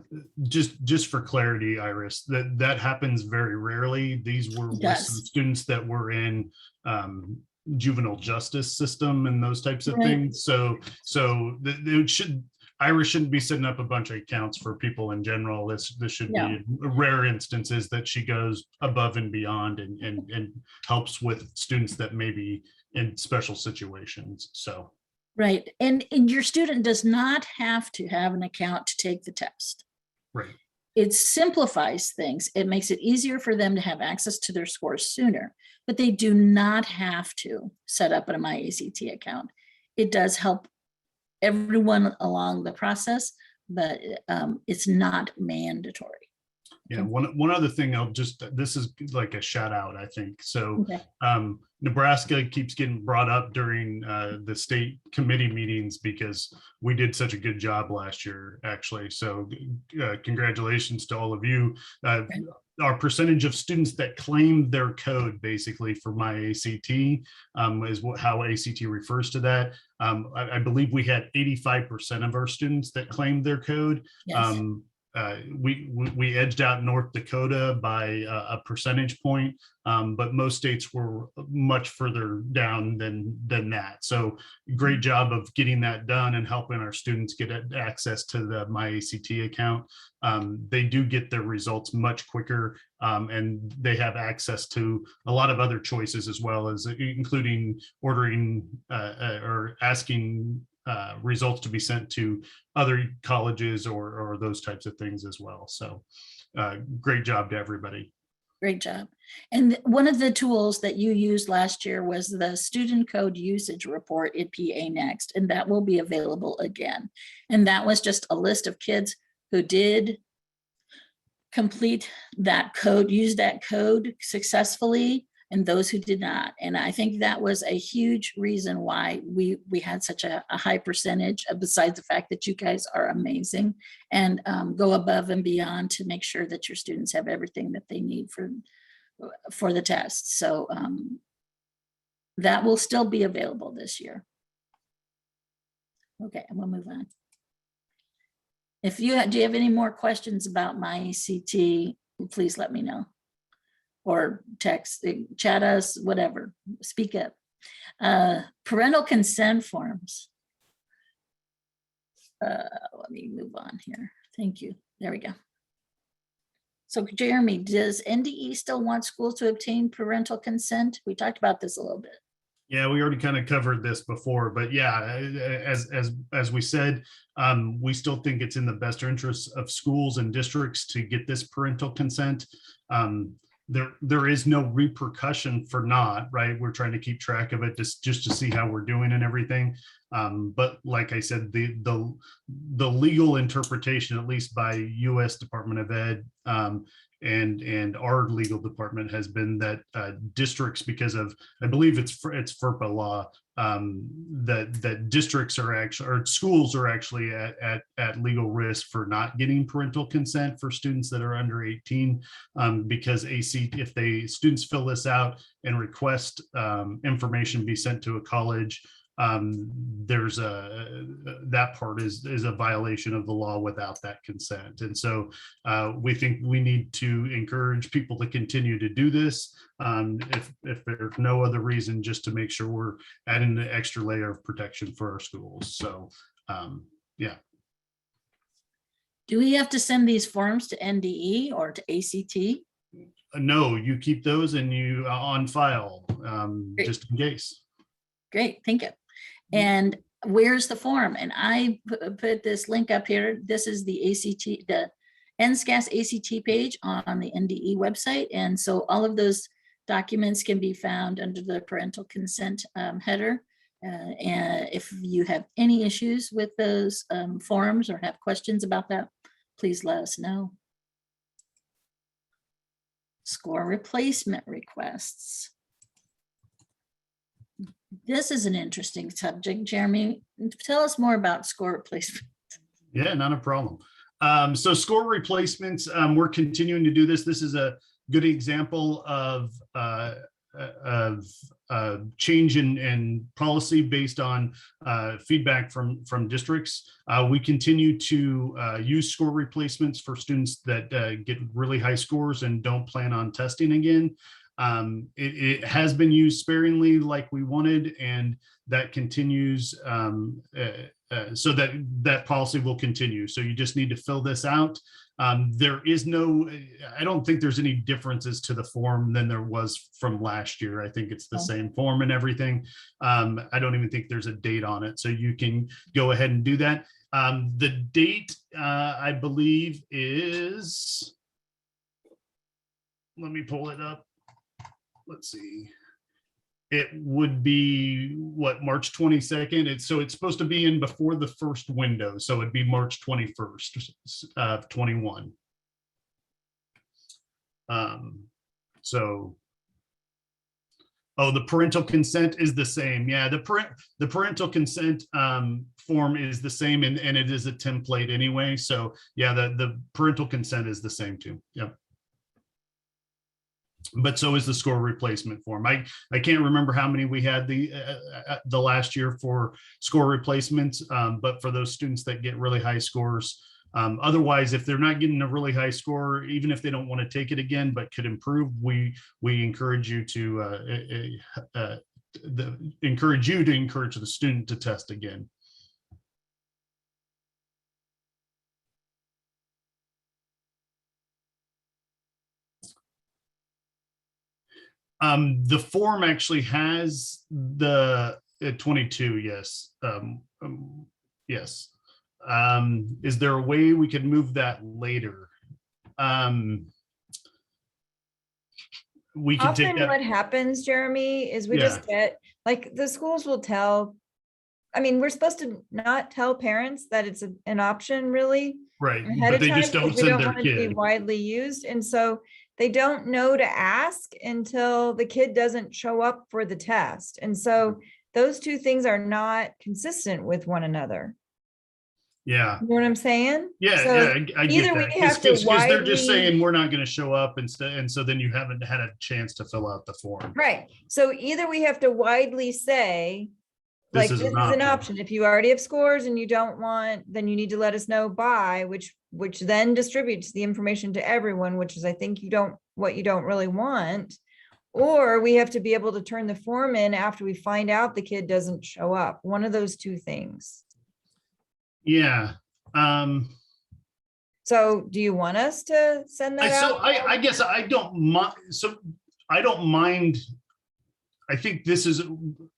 just for clarity, Iris, that happens very rarely. These were with some students that were in juvenile justice system and those types of things. So Iris shouldn't be setting up a bunch of accounts for people in general. This should be rare instances that she goes above and beyond and helps with students that may be in special situations. So. Right. And your student does not have to have an account to take the test. Right. It simplifies things. It makes it easier for them to have access to their scores sooner, but they do not have to set up a MyACT account. It does help everyone along the process, but it's not mandatory. Yeah, one other thing this is like a shout out, I think. So Nebraska keeps getting brought up during the state committee meetings because we did such a good job last year, actually. So congratulations to all of you. Our percentage of students that claimed their code basically for MyACT is how ACT refers to that. I believe we had 85% of our students that claimed their code. Yes. We edged out North Dakota by a percentage point, but most states were much further down than that. So great job of getting that done and helping our students get access to the MyACT account. They do get their results much quicker, and they have access to a lot of other choices as well, as including ordering or asking results to be sent to other colleges or those types of things as well. So great job to everybody. Great job. And one of the tools that you used last year was the student code usage report at PA Next, and that will be available again. And that was just a list of kids who did complete that code, use that code successfully, and those who did not. And I think that was a huge reason why we had such a high percentage, besides the fact that you guys are amazing and go above and beyond to make sure that your students have everything that they need for the test. So that will still be available this year. Okay, and we'll move on. Do you have any more questions about MyACT, please let me know. Or text, chat us, whatever, speak up. Parental consent forms. Let me move on here. Thank you. There we go. So Jeremy, does NDE still want schools to obtain parental consent? We talked about this a little bit. Yeah, we already kind of covered this before, but yeah, as we said, we still think it's in the best interest of schools and districts to get this parental consent. There is no repercussion for not, right? We're trying to keep track of it just to see how we're doing and everything. But like I said, the legal interpretation, at least by U.S. Department of Ed and our legal department, has been that districts, because of, I believe it's FERPA law, that districts are actually, or schools are actually at legal risk for not getting parental consent for students that are under 18, because if students fill this out and request information be sent to a college, that part is a violation of the law without that consent. And so we think we need to encourage people to continue to do this, if there's no other reason, just to make sure we're adding an extra layer of protection for our schools. So Yeah. Do we have to send these forms to NDE or to ACT? No, you keep those and you on file, Great. just in case. Great, thank you. And where's the form? And I put this link up here. This is the ACT, the NSCAS ACT page on the NDE website. And so all of those documents can be found under the parental consent header. And if you have any issues with those forms or have questions about that, please let us know. Score replacement requests. This is an interesting subject. Jeremy, tell us more about score replacement. Yeah, not a problem. So score replacements, we're continuing to do this. This is a good example of change in policy based on feedback from districts. We continue to use score replacements for students that get really high scores and don't plan on testing again. It has been used sparingly like we wanted, and that continues, so that policy will continue. So you just need to fill this out. There is no, I don't think there's any differences to the form than there was from last year. I think it's the same form and everything. I don't even think there's a date on it. So you can go ahead and do that. The date, I believe, is, let me pull it up. Let's see. It would be what, March 22nd. So it's supposed to be in before the first window. So it'd be March 21st of 21. So, oh, the parental consent is the same. Yeah, the parental consent form is the same, and it is a template anyway. So yeah, the parental consent is the same too. Yep. But so is the score replacement form. I can't remember how many we had the last year for score replacements, but for those students that get really high scores, otherwise, if they're not getting a really high score, even if they don't want to take it again but could improve, we encourage you to encourage the student to test again. The form actually has the 22, yes. Yes. Is there a way we could move that later? We can take Often that. what happens, Jeremy, is we just get, like, the schools will tell, I mean, we're supposed to not tell parents that it's an option really. Right, Ahead but of they time, just don't because we send their want it to be kid. widely used. And so they don't know to ask until the kid doesn't show up for the test. And so those two things are not consistent with one another. Yeah. You know what I'm saying? Yeah, So yeah, I get either we that. have to Because they're just widely- saying we're not going to show up instead, and so then you haven't had a chance to fill out the form. Right. So either we have to widely say, like, this is an option. If you already have scores and you don't want, then you need to let us know by, which then distributes the information to everyone, which is, I think, what you don't really want. Or we have to be able to turn the form in after we find out the kid doesn't show up. One of those two things. Yeah. So do you want us to send that out? I guess I don't mind. So I don't mind. I think this is,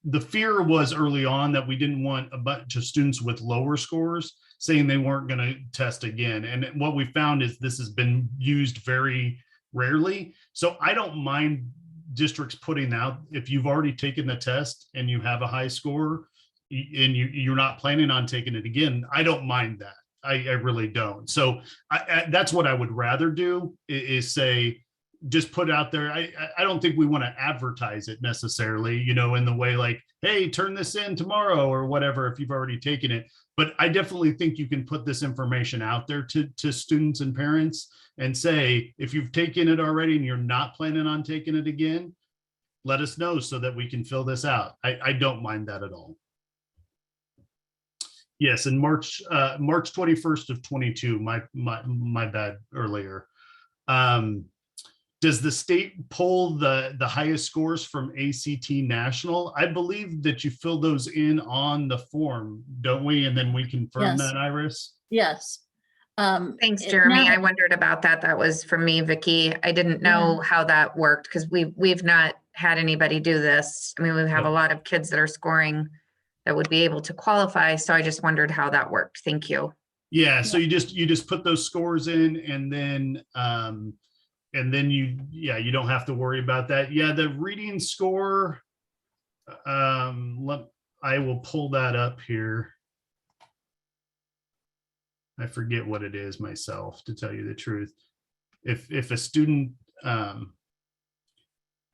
the fear was early on that we didn't want a bunch of students with lower scores saying they weren't going to test again. And what we found is this has been used very rarely. So I don't mind districts putting out, if you've already taken the test and you have a high score and you're not planning on taking it again, I don't mind that. I really don't. So that's what I would rather do, is say, just put out there. I don't think we want to advertise it necessarily, you know, in the way like, hey, turn this in tomorrow or whatever, if you've already taken it. But I definitely think you can put this information out there to students and parents and say, if you've taken it already and you're not planning on taking it again, let us know so that we can fill this out. I don't mind that at all. Yes, and March 21st of 22, my bad earlier. does the state pull the highest scores from ACT National? I believe that you fill those in on the form, don't we? And then we confirm Yes. that, Iris? Yes. Thanks, it- Jeremy. now- I wondered about that. That was from me, Vicky. I didn't know how that worked because we've not had anybody do this. I mean, we have a Yep. lot of kids that are scoring that would be able to qualify. So I just wondered how that worked. Thank you. Yeah, so you just put those scores in, and then you don't have to worry about that. Yeah, the reading score, I will pull that up here. I forget what it is myself, to tell you the truth. If a student,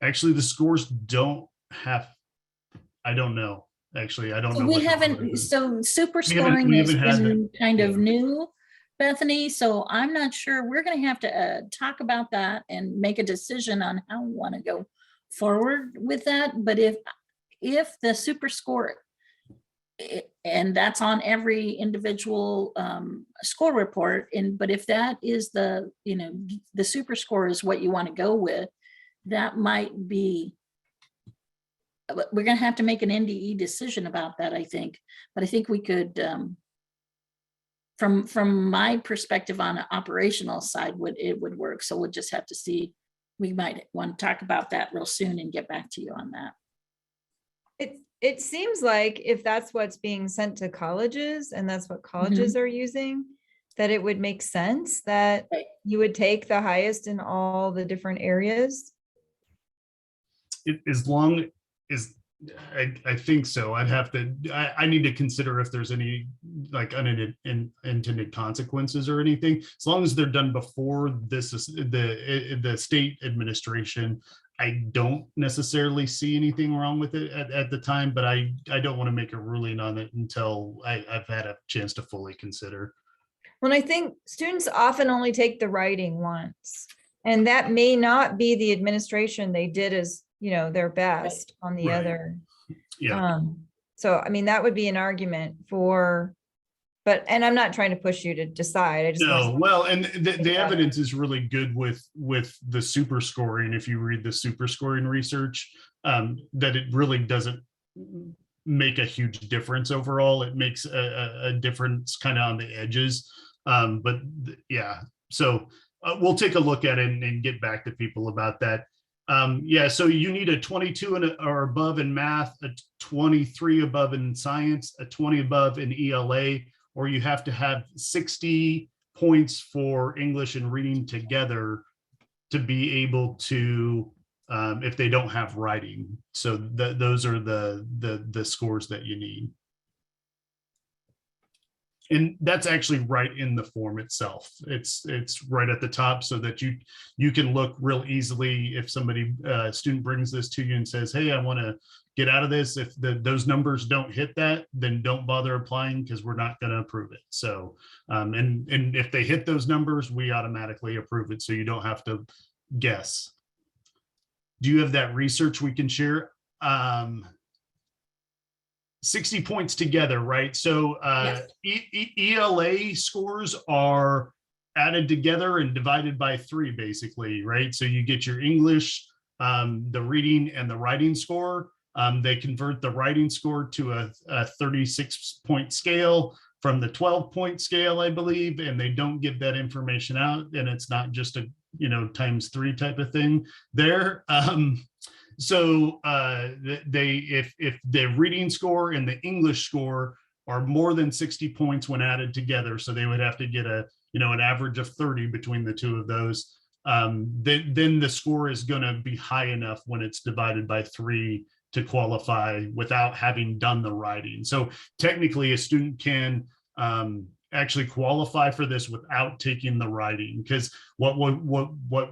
actually the scores don't have, I don't know. Actually, I don't know. We what the haven't, score is. so super We haven't- scoring we has haven't had been kind of yeah. new, Bethany, so I'm not sure. We're gonna have to talk about that and make a decision on how we want to go forward with that. But if the super score, and that's on every individual score report, but if that is the super score is what you want to go with, that might be, we're going to have to make an NDE decision about that, I think. But I think we could, from my perspective on an operational side, it would work. So we'll just have to see. We might want to talk about that real soon and get back to you on that. It seems like if that's what's being sent to colleges and that's what colleges are using, that it would make sense that Right. you would take the highest in all the different areas. As long as I think so. I need to consider if there's any like unintended consequences or anything. As long as they're done before this is the state administration, I don't necessarily see anything wrong with it at the time, but I don't want to make a ruling on it until I've had a chance to fully consider. Well, I think students often only take the writing once, and that may not be the administration they did as, their best on the Right. other. Yeah. So, I mean, that would be an argument for, and I'm not trying to push you to decide. I just No, well, and the about it. evidence is really good with the super scoring. If you read the super scoring research, that it really doesn't make a huge difference overall. It makes a difference kind of on the edges. Yeah, so we'll take a look at it and get back to people about that. Yeah, so you need a 22 or above in math, a 23 above in science, a 20 above in ELA, or you have to have 60 points for English and reading together to be able to, if they don't have writing. So those are the scores that you need. And that's actually right in the form itself. It's right at the top so that you can look real easily if somebody, student brings this to you and says, hey, I want to get out of this. If those numbers don't hit that, then don't bother applying because we're not going to approve it. So, and if they hit those numbers, we automatically approve it. So you don't have to guess. Do you have that research we can share? 60 points together, right? So ELA scores are added together and divided by 3, basically, right? So you get your English, the reading and the writing score. They convert the writing score to a 36-point scale from the 12-point scale, I believe, and they don't give that information out, and it's not just a ×3 type of thing there. So if the reading score and the English score are more than 60 points when added together, so they would have to get an average of 30 between the two of those, then the score is going to be high enough when it's divided by 3 to qualify without having done the writing. So technically a student can actually qualify for this without taking the writing, because what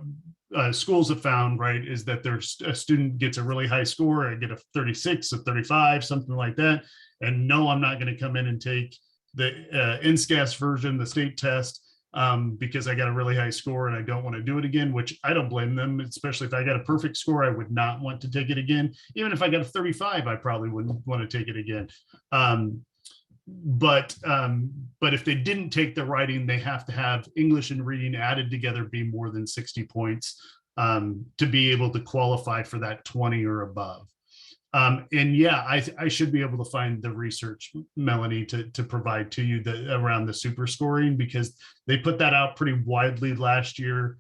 schools have found, right, is that there's a student gets a really high score, I get a 36, a 35, something like that. And no, I'm not going to come in and take the NSCAS version, the state test, because I got a really high score and I don't want to do it again, which I don't blame them, especially if I got a perfect score, I would not want to take it again. Even if I got a 35, I probably wouldn't want to take it again. But if they didn't take the writing, they have to have English and reading added together be more than 60 points. to be able to qualify for that 20 or above. And yeah, I should be able to find the research, Melanie, to provide to you around the super scoring, because they put that out pretty widely last year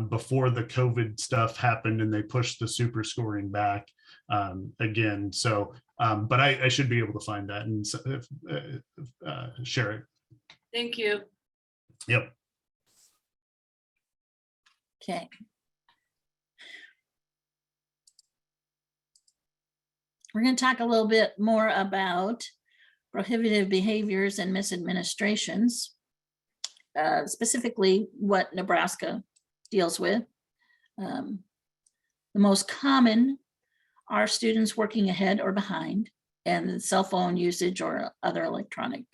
before the COVID stuff happened, and they pushed the super scoring back again. So, but I should be able to find that and share it. Thank you. Yep. Okay. We're going to talk a little bit more about prohibitive behaviors and misadministrations, specifically what Nebraska deals with. The most common are students working ahead or behind, and cell phone usage or other electronics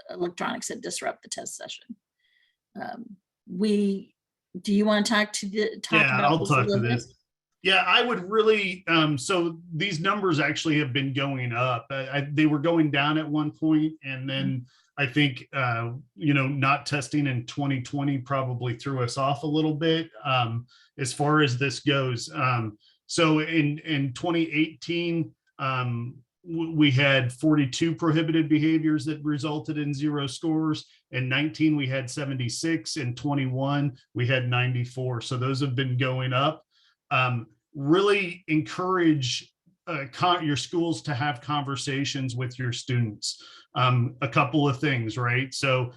that disrupt the test session. Do you want to talk Yeah, about I'll this talk a to little this. Yeah, I would really, so these numbers actually have been going up. They were going down at one point, and then I think, not testing in 2020 probably threw us off a little bit as far as this goes. So in 2018, we had 42 prohibited behaviors that resulted in 0 scores. In 19, we had 76. In 21, we had 94. So those have been going up. Really encourage your schools to have conversations with your students. A couple of things, right? So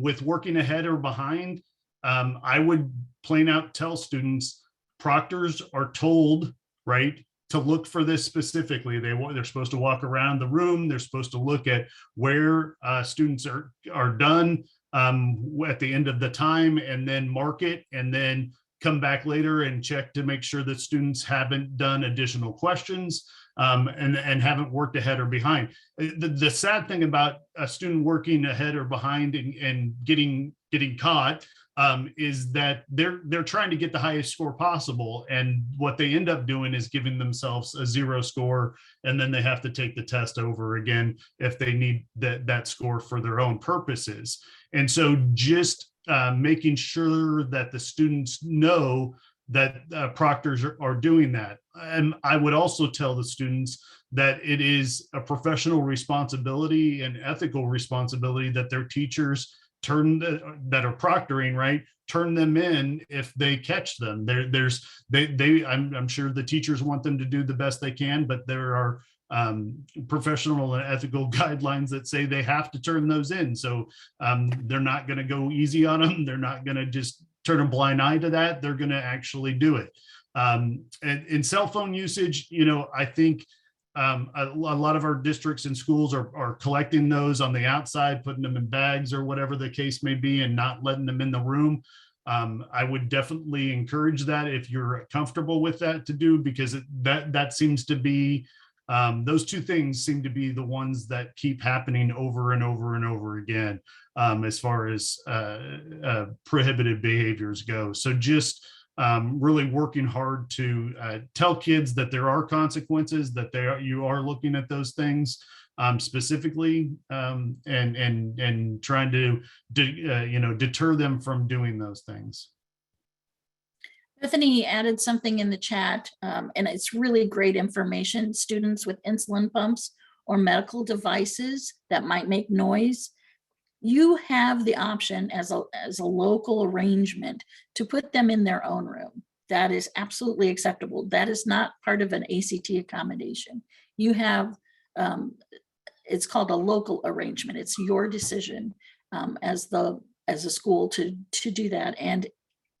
with working ahead or behind, I would plain out tell students, proctors are told, right, to look for this specifically. They're supposed to walk around the room. They're supposed to look at where students are done at the end of the time, and then mark it, and then come back later and check to make sure that students haven't done additional questions and haven't worked ahead or behind. The sad thing about a student working ahead or behind and getting caught is that they're trying to get the highest score possible, and what they end up doing is giving themselves a 0 score, and then they have to take the test over again if they need that score for their own purposes. And so just making sure that the students know that proctors are doing that. And I would also tell the students that it is a professional responsibility and ethical responsibility that their teachers that are proctoring, right, turn them in if they catch them. I'm sure the teachers want them to do the best they can, but there are professional and ethical guidelines that say they have to turn those in. So they're not going to go easy on them. They're not going to just turn a blind eye to that. They're going to actually do it. And in cell phone usage, I think a lot of our districts and schools are collecting those on the outside, putting them in bags or whatever the case may be, and not letting them in the room. I would definitely encourage that if you're comfortable with that to do, because that seems to be those two things seem to be the ones that keep happening over and over and over again as far as prohibited behaviors go. So just really working hard to tell kids that there are consequences, that you are looking at those things specifically, and trying to deter them from doing those things. Bethany added something in the chat, and it's really great information. Students with insulin pumps or medical devices that might make noise, you have the option as a local arrangement to put them in their own room. That is absolutely acceptable. That is not part of an ACT accommodation. You have, it's called a local arrangement. It's your decision as a school to do that. And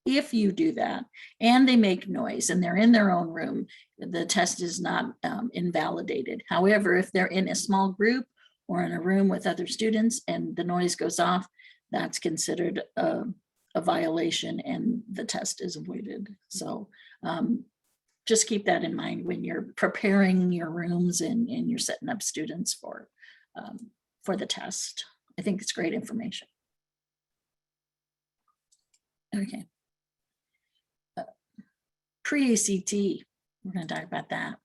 if you do that and they make noise and they're in their own room, the test is not invalidated. However, if they're in a small group or in a room with other students and the noise goes off, that's considered a violation and the test is avoided. So just keep that in mind when you're preparing your rooms and you're setting up students for the test. I think it's great information. Okay. Pre-ACT, we're going to talk about that.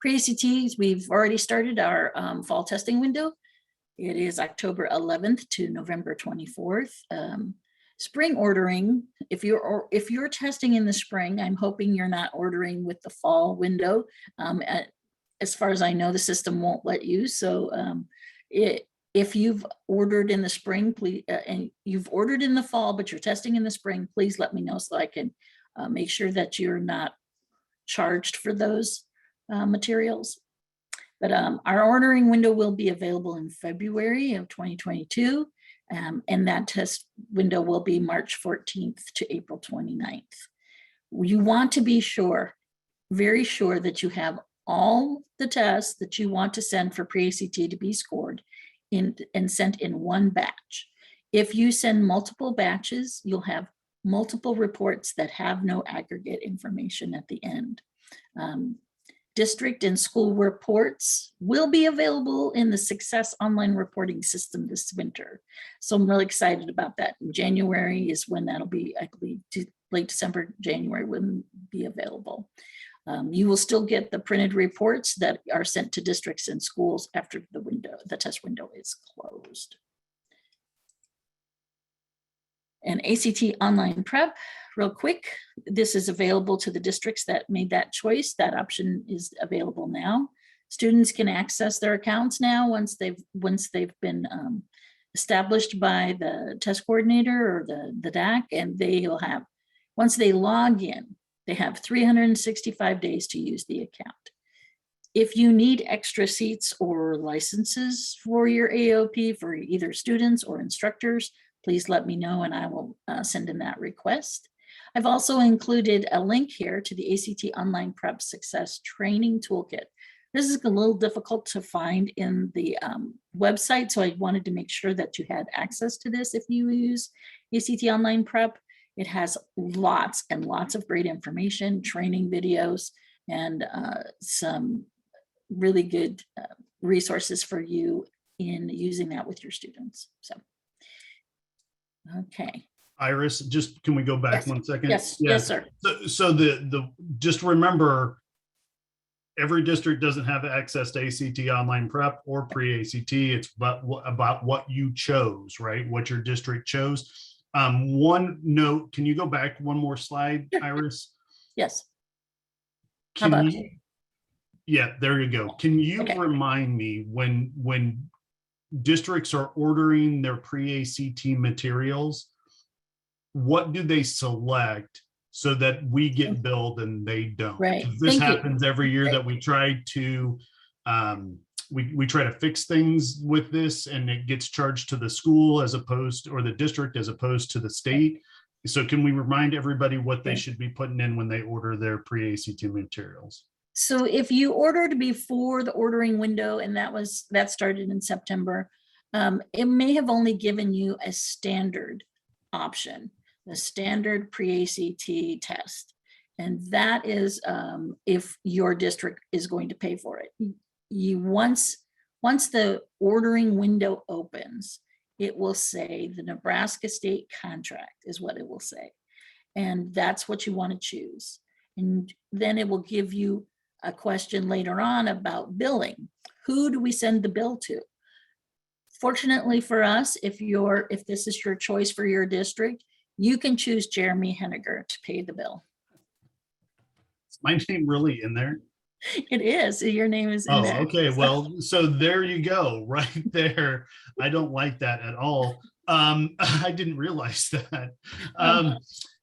Pre-ACTs, we've already started our fall testing window. It is October 11th to November 24th. Spring ordering, if you're testing in the spring, I'm hoping you're not ordering with the fall window. As far as I know, the system won't let you. So if you've ordered in the spring, please, and you've ordered in the fall, but you're testing in the spring, please let me know so I can make sure that you're not charged for those materials. But our ordering window will be available in February of 2022. And that test window will be March 14th to April 29th. You want to be sure, very sure that you have all the tests that you want to send for pre-ACT to be scored in and sent in one batch. If you send multiple batches, you'll have multiple reports that have no aggregate information at the end. District and school reports will be available in the Success online reporting system this winter. So I'm really excited about that. In January is when that'll be, I believe, late December, January will be available. You will still get the printed reports that are sent to districts and schools after the test window is closed. And ACT online prep, real quick, this is available to the districts that made that choice. That option is available now. Students can access their accounts now once they've been established by the test coordinator or the DAC, and they'll have, once they log in, they have 365 days to use the account. If you need extra seats or licenses for your AOP for either students or instructors, please let me know and I will send in that request. I've also included a link here to the ACT Online Prep Success Training Toolkit. This is a little difficult to find in the website, so I wanted to make sure that you had access to this if you use ACT Online Prep. It has lots and lots of great information, training videos, and some really good resources for you in using that with your students. So, okay. Iris, just can we go back Yes. 1 second? Yes, Yeah. yes, sir. So just remember, every district doesn't have access to ACT online prep or pre-ACT. It's about what you chose, right? What your district chose. One note, can you go back one more slide, Iris? Yes. How about you? Yeah, there you go. Can you Okay. remind me when districts are ordering their pre-ACT materials, what do they select so that we get billed and they don't? Right. 'Cause this Thank you. happens every year that we try to we try to fix things with this, and it gets charged to the school as opposed, or the district as opposed to the state. So can we remind everybody what they should be putting in when they order their pre-ACT materials? So if you ordered before the ordering window, and that started in September, it may have only given you a standard option, the standard pre-ACT test. And that is if your district is going to pay for it. Once the ordering window opens, it will say the Nebraska State contract is what it will say. And that's what you want to choose. And then it will give you a question later on about billing. Who do we send the bill to? Fortunately for us, if this is your choice for your district, you can choose Jeremy Henniger to pay the bill. Is my name really in there? It is. Your name is in Oh, there. okay. Well, so there you go, right there. I don't like that at all. I didn't realize that.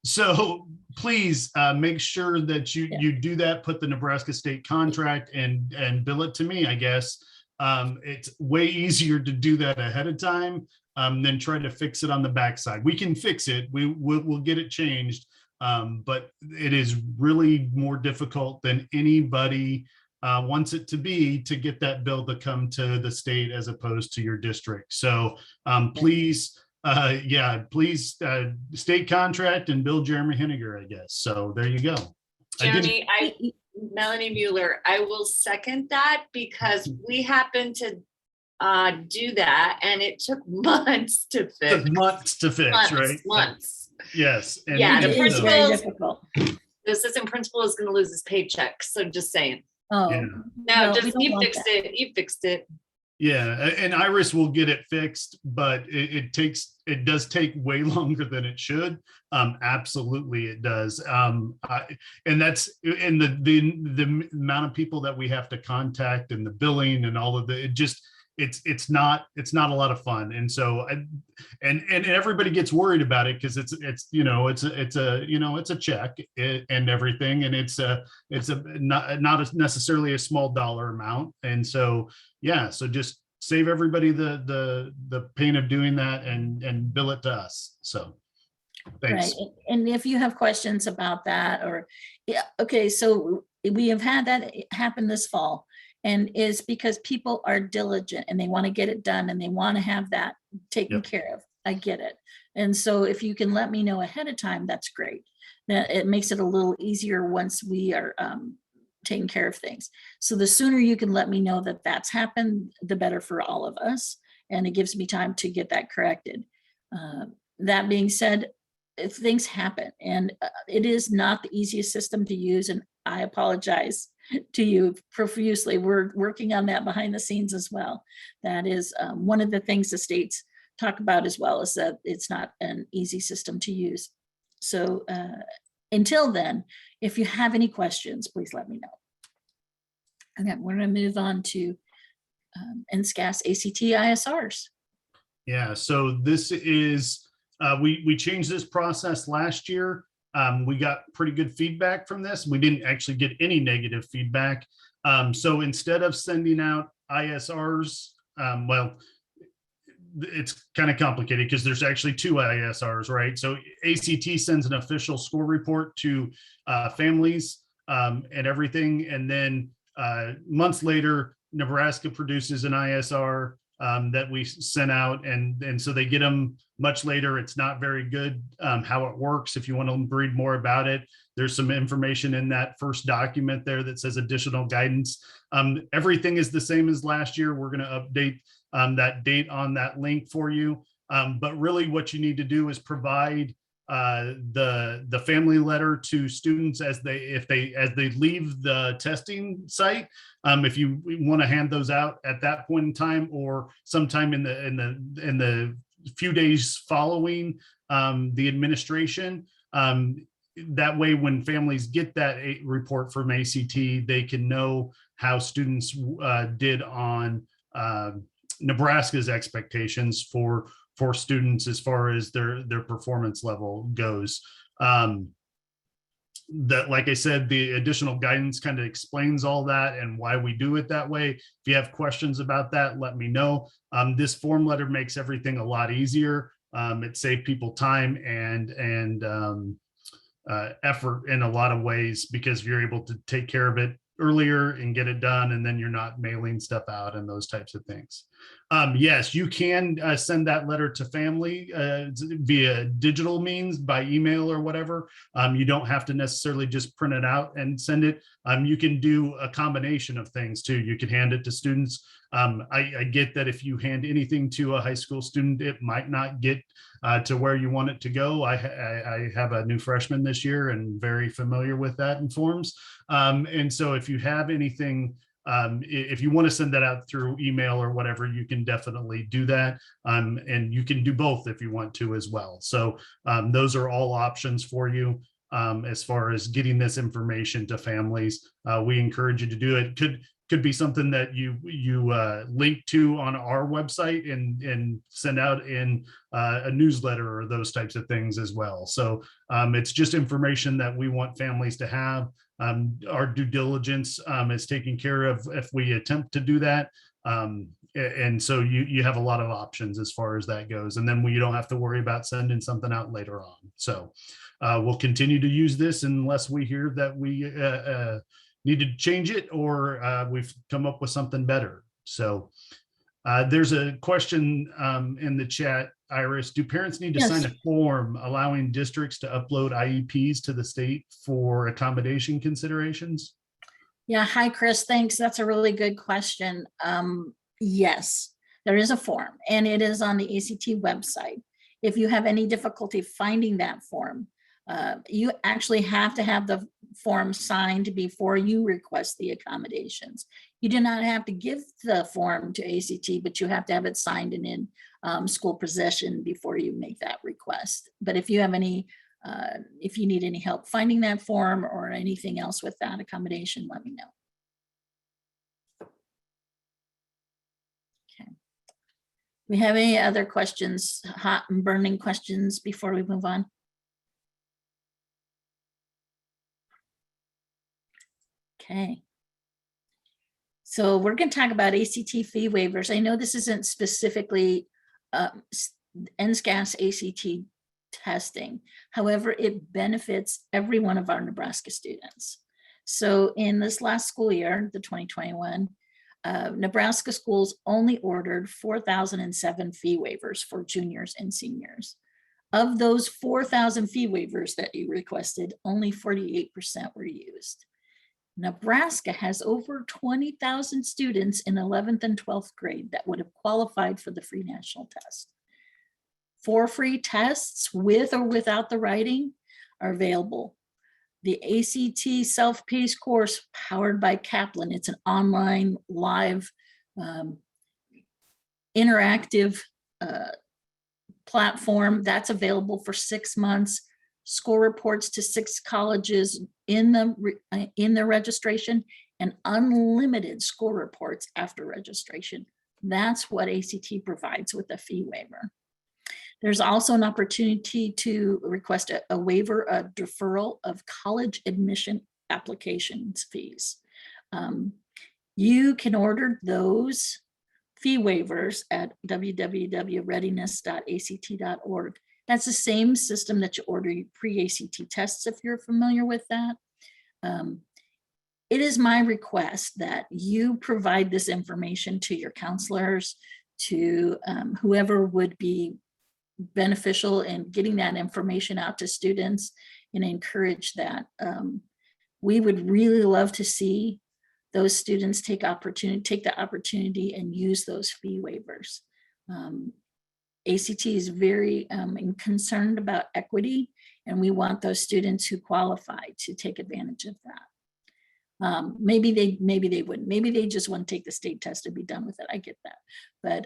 So please make sure that you do that. Put the Nebraska State contract and bill it to me, I guess. It's way easier to do that ahead of time than try to fix it on the backside. We can fix it. We'll get it changed. But it is really more difficult than anybody wants it to be to get that bill to come to the state as opposed to your district. So please, please state contract and bill Jeremy Henniger, I guess. So there you go. Jeremy, Melanie Mueller, I will second that because we happened to do that and it took months to fix. Months to fix, right? Months. Yes. And Yeah, It the is principal very is- difficult. The assistant principal is going to lose his paycheck. So just saying. Oh, Yeah. No, we just don't you want fixed that. it. You fixed it. Yeah, and Iris will get it fixed, but it does take way longer than it should. Absolutely, it does. And that's and the amount of people that we have to contact and the billing and all of the it's not a lot of fun. And so and everybody gets worried about it because it's a check and everything, and it's not necessarily a small dollar amount. And so yeah, so just save everybody the pain of doing that and bill it to us. So thanks. Right. And if you have questions about that, or, yeah, okay, so we have had that happen this fall, and it's because people are diligent and they want to get it done and they want to have that taken Yep. care of. I get it. And so if you can let me know ahead of time, that's great. That it makes it a little easier once we are taking care of things. So the sooner you can let me know that that's happened, the better for all of us. And it gives me time to get that corrected. That being said, if things happen, and it is not the easiest system to use, and I apologize to you profusely. We're working on that behind the scenes as well. That is one of the things the states talk about as well, is that it's not an easy system to use. So until then, if you have any questions, please let me know. And then we're going to move on to NSCAS ACT ISRs. Yeah, so this is, we changed this process last year. We got pretty good feedback from this. We didn't actually get any negative feedback. So instead of sending out ISRs, well, it's kind of complicated because there's actually two ISRs, right? So ACT sends an official score report to families and everything. And then months later, Nebraska produces an ISR that we sent out, and so they get them much later. It's not very good how it works. If you want to read more about it, there's some information in that first document there that says additional guidance. Everything is the same as last year. We're going to update that date on that link for you. But really what you need to do is provide the family letter to students as they leave the testing site. If you want to hand those out at that point in time, or sometime in the few days following the administration, that way when families get that report from ACT, they can know how students did on Nebraska's expectations for students as far as their performance level goes. That, like I said, the additional guidance kind of explains all that and why we do it that way. If you have questions about that, let me know. This form letter makes everything a lot easier. It saved people time and effort in a lot of ways, because you're able to take care of it earlier and get it done, and then you're not mailing stuff out and those types of things. Yes, you can send that letter to family via digital means, by email or whatever. You don't have to necessarily just print it out and send it. You can do a combination of things too. You can hand it to students. I get that if you hand anything to a high school student, it might not get to where you want it to go. I have a new freshman this year and very familiar with that in forms. And so if you have anything, if you want to send that out through email or whatever, you can definitely do that. And you can do both if you want to as well. So those are all options for you. As far as getting this information to families, we encourage you to do it. Could be something that you link to on our website and send out in a newsletter or those types of things as well. So it's just information that we want families to have. Our due diligence is taken care of if we attempt to do that. And so you have a lot of options as far as that goes. And then you don't have to worry about sending something out later on. So we'll continue to use this unless we hear that we need to change it, or we've come up with something better. So there's a question in the chat, Iris. Do parents need to sign a form allowing districts to upload IEPs to the state for accommodation considerations? Yeah, hi, Chris. Thanks. That's a really good question. Yes, there is a form, and it is on the ACT website. If you have any difficulty finding that form, you actually have to have the form signed before you request the accommodations. You do not have to give the form to ACT, but you have to have it signed and in school possession before you make that request. But if you have any, if you need any help finding that form or anything else with that accommodation, let me know. Okay. We have any other questions, hot and burning questions before we move on? Okay. So we're going to talk about ACT fee waivers. I know this isn't specifically NSCAS ACT testing. However, it benefits every one of our Nebraska students. So in this last school year, the 2021, Nebraska schools only ordered 4,007 fee waivers for juniors and seniors. Of those 4,000 fee waivers that you requested, only 48% were used. Nebraska has over 20,000 students in 11th and 12th grade that would have qualified for the free national test. 4 free tests with or without the writing are available. The ACT self-paced course powered by Kaplan, it's an online live interactive platform that's available for 6 months. Score reports to 6 colleges in the registration, and unlimited score reports after registration. That's what ACT provides with a fee waiver. There's also an opportunity to request a waiver of deferral of college admission applications fees. You can order those fee waivers at www.readiness.act.org. That's the same system that you order pre-ACT tests, if you're familiar with that. It is my request that you provide this information to your counselors, to whoever would be beneficial in getting that information out to students, and encourage that. We would really love to see those students take the opportunity and use those fee waivers. ACT is very concerned about equity, and we want those students who qualify to take advantage of that. Maybe they wouldn't. Maybe they just want to take the state test and be done with it. I get that, but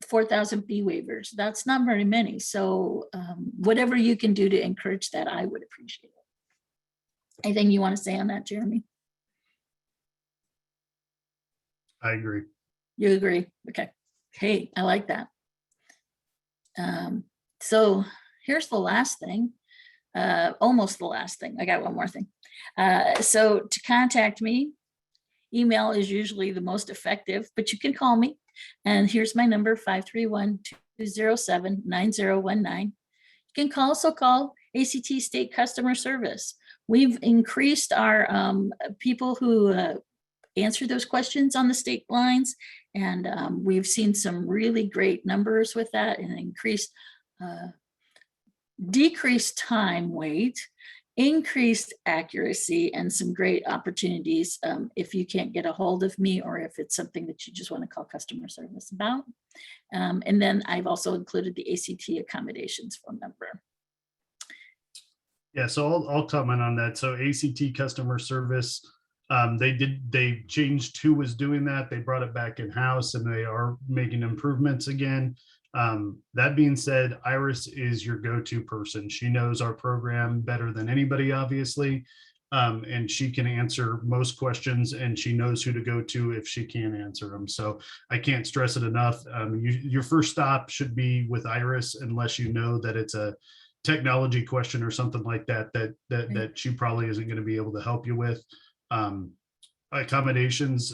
4,000 fee waivers, that's not very many. So whatever you can do to encourage that, I would appreciate it. Anything you want to say on that, Jeremy? I agree. You agree? Okay. Hey, I like that. So here's the last thing, almost the last thing. I got one more thing. So to contact me, email is usually the most effective, but you can call me. And here's my number, 531-207-9019. You can also call ACT State Customer Service. We've increased our people who answer those questions on the state lines. And we've seen some really great numbers with that, and decreased time wait, increased accuracy, and some great opportunities if you can't get a hold of me, or if it's something that you just want to call customer service about. And then I've also included the ACT accommodations phone number. Yeah, so I'll comment on that. So ACT customer service, they changed who was doing that. They brought it back in-house, and they are making improvements again. That being said, Iris is your go-to person. She knows our program better than anybody, obviously, and she can answer most questions, and she knows who to go to if she can't answer them. So I can't stress it enough. Your first stop should be with Iris, unless you know that it's a technology question or something like that that she probably isn't going to be able to help you with. Accommodations,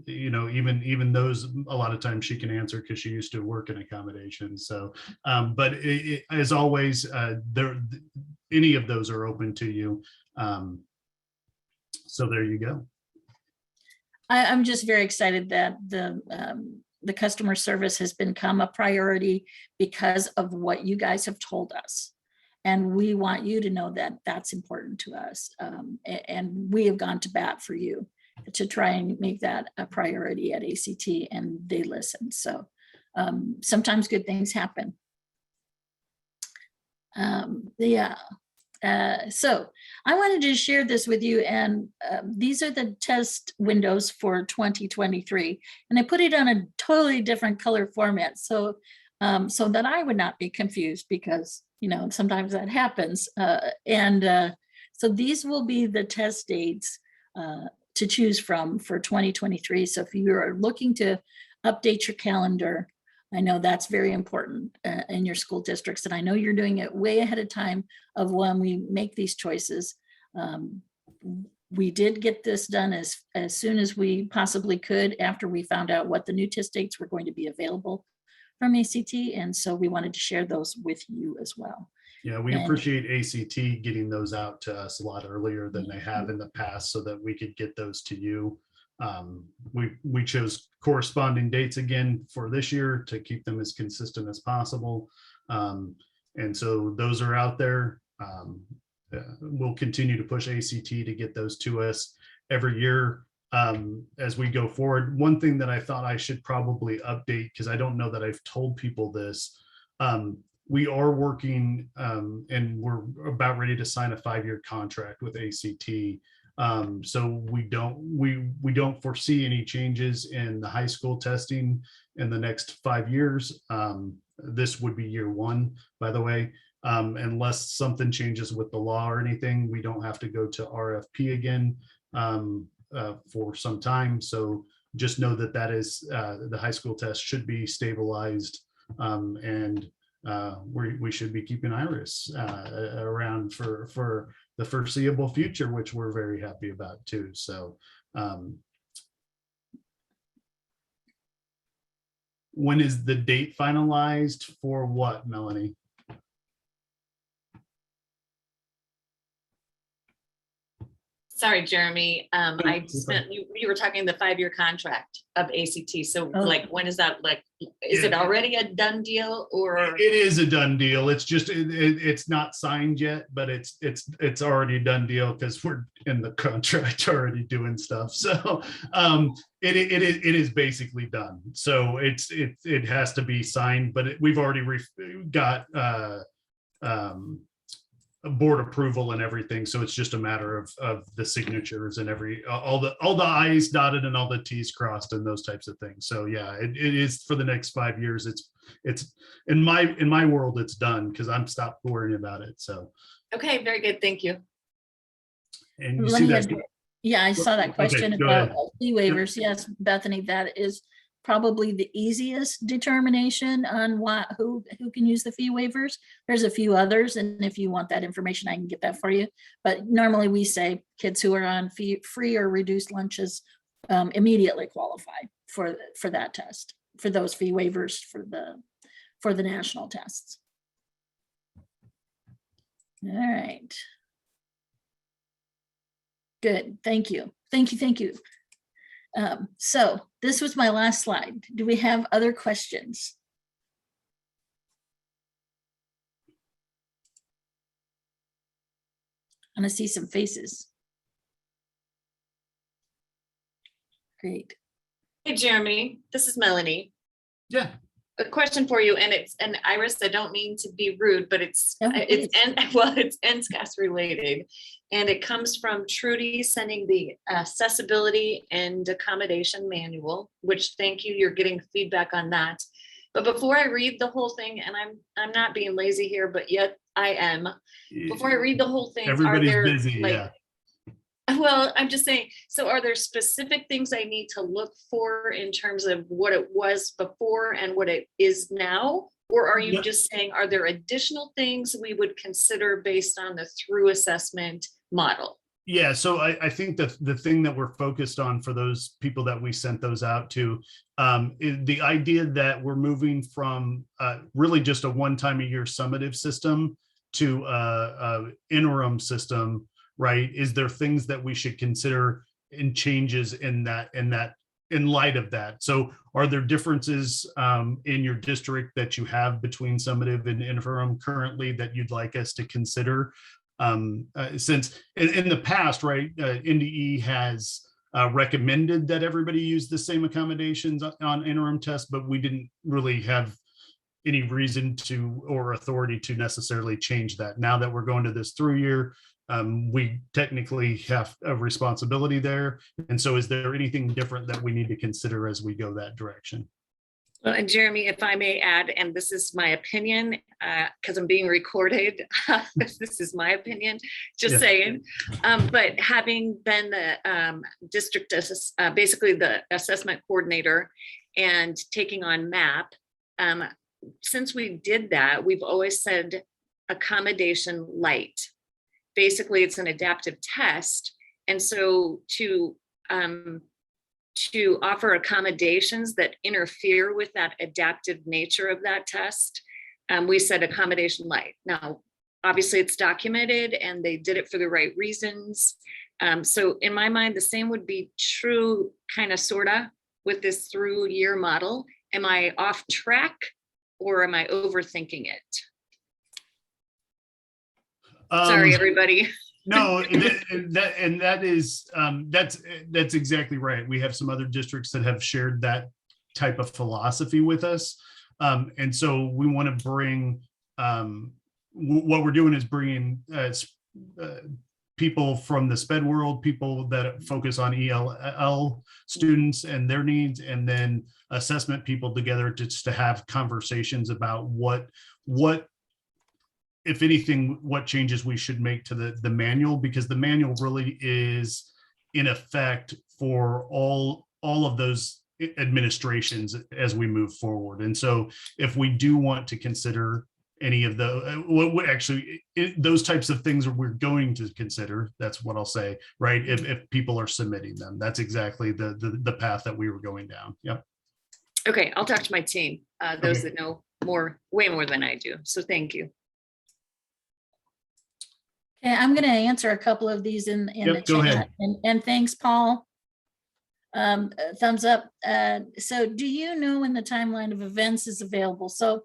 even those, a lot of times she can answer because she used to work in accommodations. So but as always, any of those are open to you. So there you go. I'm just very excited that the customer service has become a priority because of what you guys have told us. And we want you to know that that's important to us. And we have gone to bat for you to try and make that a priority at ACT, and they listen. So sometimes good things happen. Yeah. So I wanted to share this with you, and these are the test windows for 2023, and I put it on a totally different color format, so so that I would not be confused, because sometimes that happens. So these will be the test dates to choose from for 2023. So if you are looking to update your calendar, I know that's very important in your school districts, and I know you're doing it way ahead of time of when we make these choices. We did get this done as soon as we possibly could after we found out what the new test dates were going to be available from ACT, and so we wanted to share those with you as well. Yeah, we And- appreciate ACT getting those out to us a lot earlier than they have in the past so that we could get those to you. We chose corresponding dates again for this year to keep them as consistent as possible. And so those are out there. We'll continue to push ACT to get those to us every year as we go forward. One thing that I thought I should probably update, because I don't know that I've told people this, we are working and we're about ready to sign a 5-year contract with ACT. So we don't foresee any changes in the high school testing in the next 5 years. This would be year 1, by the way, unless something changes with the law or anything. We don't have to go to RFP again for some time. So just know that that is the high school test should be stabilized, and we should be keeping Iris around for the foreseeable future, which we're very happy about too. So when is the date finalized for what, Melanie? Sorry, Jeremy. We were talking the 5-year contract of ACT. So like, when is that, like, is it already a done deal, or? It is a done deal. It's just, it's not signed yet, but it's already a done deal because we're in the contract already doing stuff. So it is basically done. So it has to be signed, but we've already got board approval and everything, so it's just a matter of the signatures and all the I's dotted and all the T's crossed and those types of things. So yeah, it is for the next 5 years. It's in my world it's done, because I'm stopped worrying about it. So Okay, very good, thank you. and you see that. Yeah, I saw that question Okay, go about ahead. fee waivers. Yes, Bethany, that is probably the easiest determination on who can use the fee waivers. There's a few others, and if you want that information, I can get that for you. But normally we say kids who are on free or reduced lunches immediately qualify for that test, for those fee waivers for the national tests. All right. Good, thank you. Thank you. So this was my last slide. Do we have other questions? I want to see some faces. Great. Hey, Jeremy, this is Melanie. Yeah. A question for you, and Iris, I don't mean to be rude, but it's Oh, please. it's NSCAS related, and it comes from Trudy sending the accessibility and accommodation manual, which, thank you, you're getting feedback on that. But before I read the whole thing, and I'm not being lazy here, but yet I am. Before I read the whole thing, Everybody's are there busy, like, yeah. well, I'm just saying, so are there specific things I need to look for in terms of what it was before and what it is now? Or are you Yeah. just saying, are there additional things we would consider based on the through assessment model? Yeah, so I think that the thing that we're focused on for those people that we sent those out to, is the idea that we're moving from really just a one-time a year summative system to a interim system, right? Is there things that we should consider in changes in light of that? So are there differences in your district that you have between summative and interim currently that you'd like us to consider? Since in the past, right, NDE has recommended that everybody use the same accommodations on interim tests, but we didn't really have any reason to or authority to necessarily change that. Now that we're going to this through year, we technically have a responsibility there. And so is there anything different that we need to consider as we go that direction? Well, and Jeremy, if I may add, and this is my opinion, because I'm being recorded, this is my opinion, just Yeah. saying. But having been the district, basically the assessment coordinator and taking on MAP, since we did that, we've always said accommodation light. Basically, it's an adaptive test. And so to offer accommodations that interfere with that adaptive nature of that test, we said accommodation light. Now, obviously it's documented and they did it for the right reasons. So in my mind, the same would be true, kind of, sorta, with this through year model. Am I off track or am I overthinking it? Sorry, everybody. No, that's exactly right. We have some other districts that have shared that type of philosophy with us. And so we want to bring, what we're doing is bringing people from the SPED world, people that focus on ELL students and their needs, and then assessment people together just to have conversations about what, if anything, what changes we should make to the manual, because the manual really is in effect for all of those administrations as we move forward. And so if we do want to consider any of those types of things we're going to consider, that's what I'll say, right? If people are submitting them, that's exactly the path that we were going down. Yep. Okay, I'll talk to my team, those Okay. that know way more than I do. So thank you. Okay, I'm going to answer a couple of these in the Yep, go ahead. chat. And thanks, Paul. Thumbs up. So do you know when the timeline of events is available? So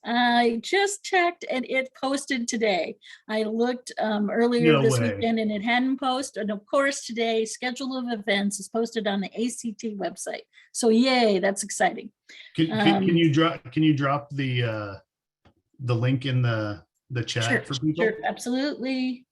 I just checked and it posted today. I looked earlier No this way. weekend and it hadn't posted. And of course, today, schedule of events is posted on the ACT website. So yay, that's exciting. Can you drop the link in the chat Sure, for people? sure, absolutely.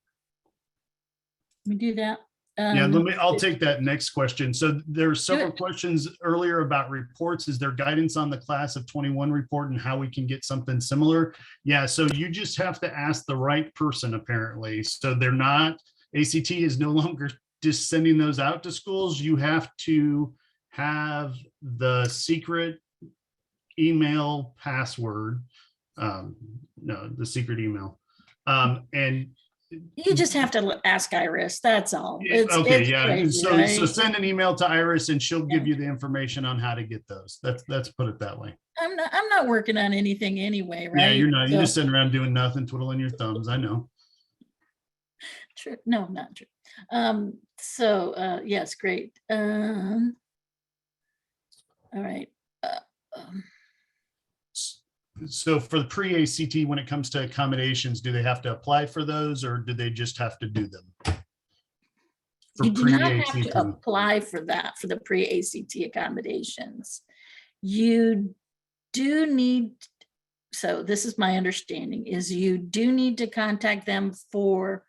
Let me do that. Yeah, I'll take that next question. So there's several it. questions earlier about reports. Is there guidance on the class of 21 report and how we can get something similar? Yeah, so you just have to ask the right person, apparently. So they're not, ACT is no longer just sending those out to schools. You have to have the secret email password. No, the secret email. And You just have to ask Iris, that's all. okay, It's yeah. crazy, So right? send an email to Iris and she'll give you the information on how to get those. Let's put it that way. I'm not working on anything anyway, right? Yeah, you're not. You're So- just sitting around doing nothing, twiddling your thumbs. I know. True. No, not true. Yes, great. All right. So for the pre-ACT, when it comes to accommodations, do they have to apply for those or do they just have to do them? For You do not have to pre-ACT. apply for that, for the pre-ACT accommodations. You do need, so this is my understanding, is you do need to contact them for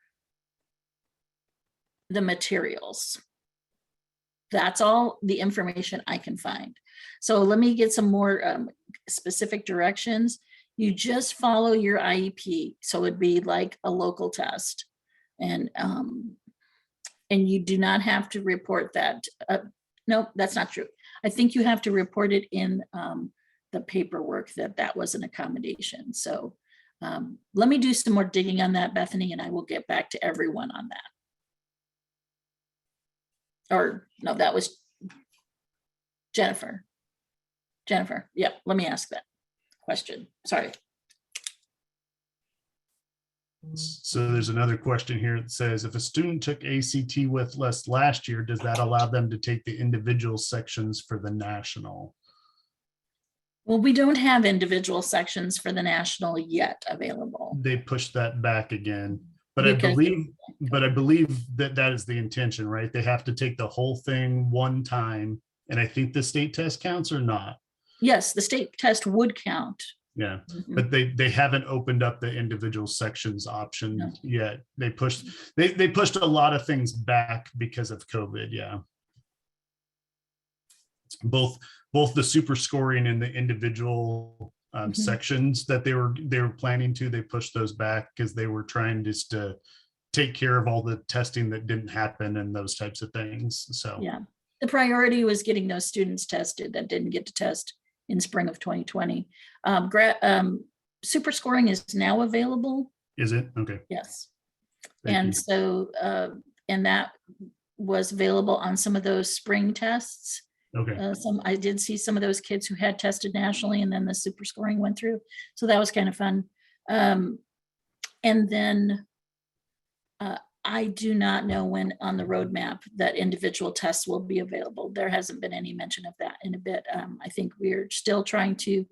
the materials. That's all the information I can find. So let me get some more specific directions. You just follow your IEP. So it'd be like a local test. And you do not have to report that. No, that's not true. I think you have to report it in the paperwork that was an accommodation. So let me do some more digging on that, Bethany, and I will get back to everyone on that. Or no, that was Jennifer. Jennifer, yeah, let me ask that question. Sorry. So there's another question here that says, if a student took ACT with us last year, does that allow them to take the individual sections for the national? Well, we don't have individual sections for the national yet available. They pushed that back again. But Because- I believe that is the intention, right? They have to take the whole thing one time. And I think the state test counts or not. Yes, the state test would count. Yeah, Mhm. but they haven't opened up the individual sections option No. yet. They pushed a lot of things back because of COVID. Yeah. Both the super scoring and the individual Mhm. sections that they were planning to, they pushed those back because they were trying just to take care of all the testing that didn't happen and those types of things. So Yeah, the priority was getting those students tested that didn't get to test in spring of 2020. Super scoring is now available. is it okay? Yes. Thank And you. so, and that was available on some of those spring tests. Okay. I did see some of those kids who had tested nationally, and then the super scoring went through. So that was kind of fun. And then I do not know when on the roadmap that individual tests will be available. There hasn't been any mention of that in a bit. I think we're still trying to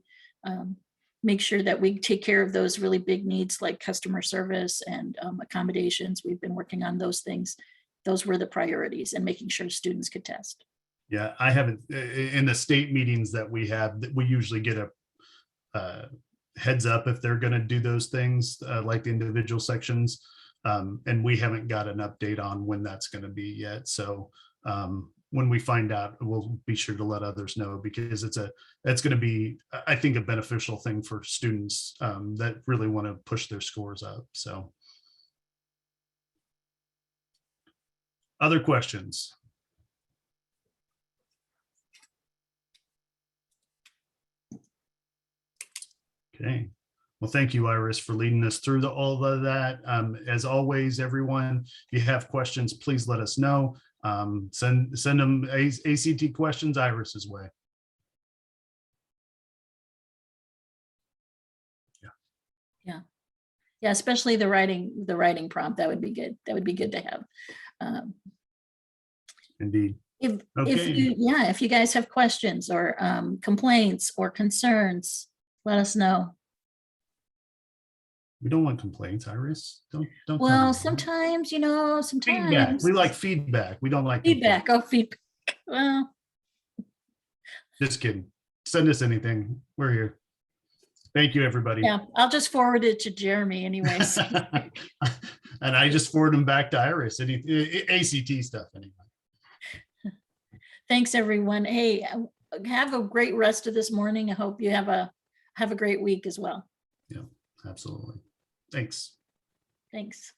make sure that we take care of those really big needs like customer service and accommodations. We've been working on those things. Those were the priorities, and making sure students could test. Yeah, I haven't, in the state meetings that we have, that we usually get a heads up if they're going to do those things like the individual sections. And we haven't got an update on when that's going to be yet. So when we find out, we'll be sure to let others know, because that's going to be, I think, a beneficial thing for students that really want to push their scores up. So other questions? Okay. Well, thank you, Iris, for leading us through all of that. As always, everyone, if you have questions, please let us know. Send them ACT questions Iris's way. Yeah, especially the writing prompt. That would be good. That would be good to have. Indeed. If Okay. if you guys have questions or complaints or concerns, let us know. We don't want complaints, Iris. Don't tell me Well, that. sometimes, Feedback. sometimes We like feedback. We don't like feedback. complaints. Oh, feedback. Well, Just kidding. Send us anything. We're here. Thank you, everybody. yeah, I'll just forward it to Jeremy anyways. And I just forward them back to Iris. ACT stuff anyway. Thanks, everyone. Hey, have a great rest of this morning. I hope you have a great week as well. Yeah, absolutely. Thanks. Thanks.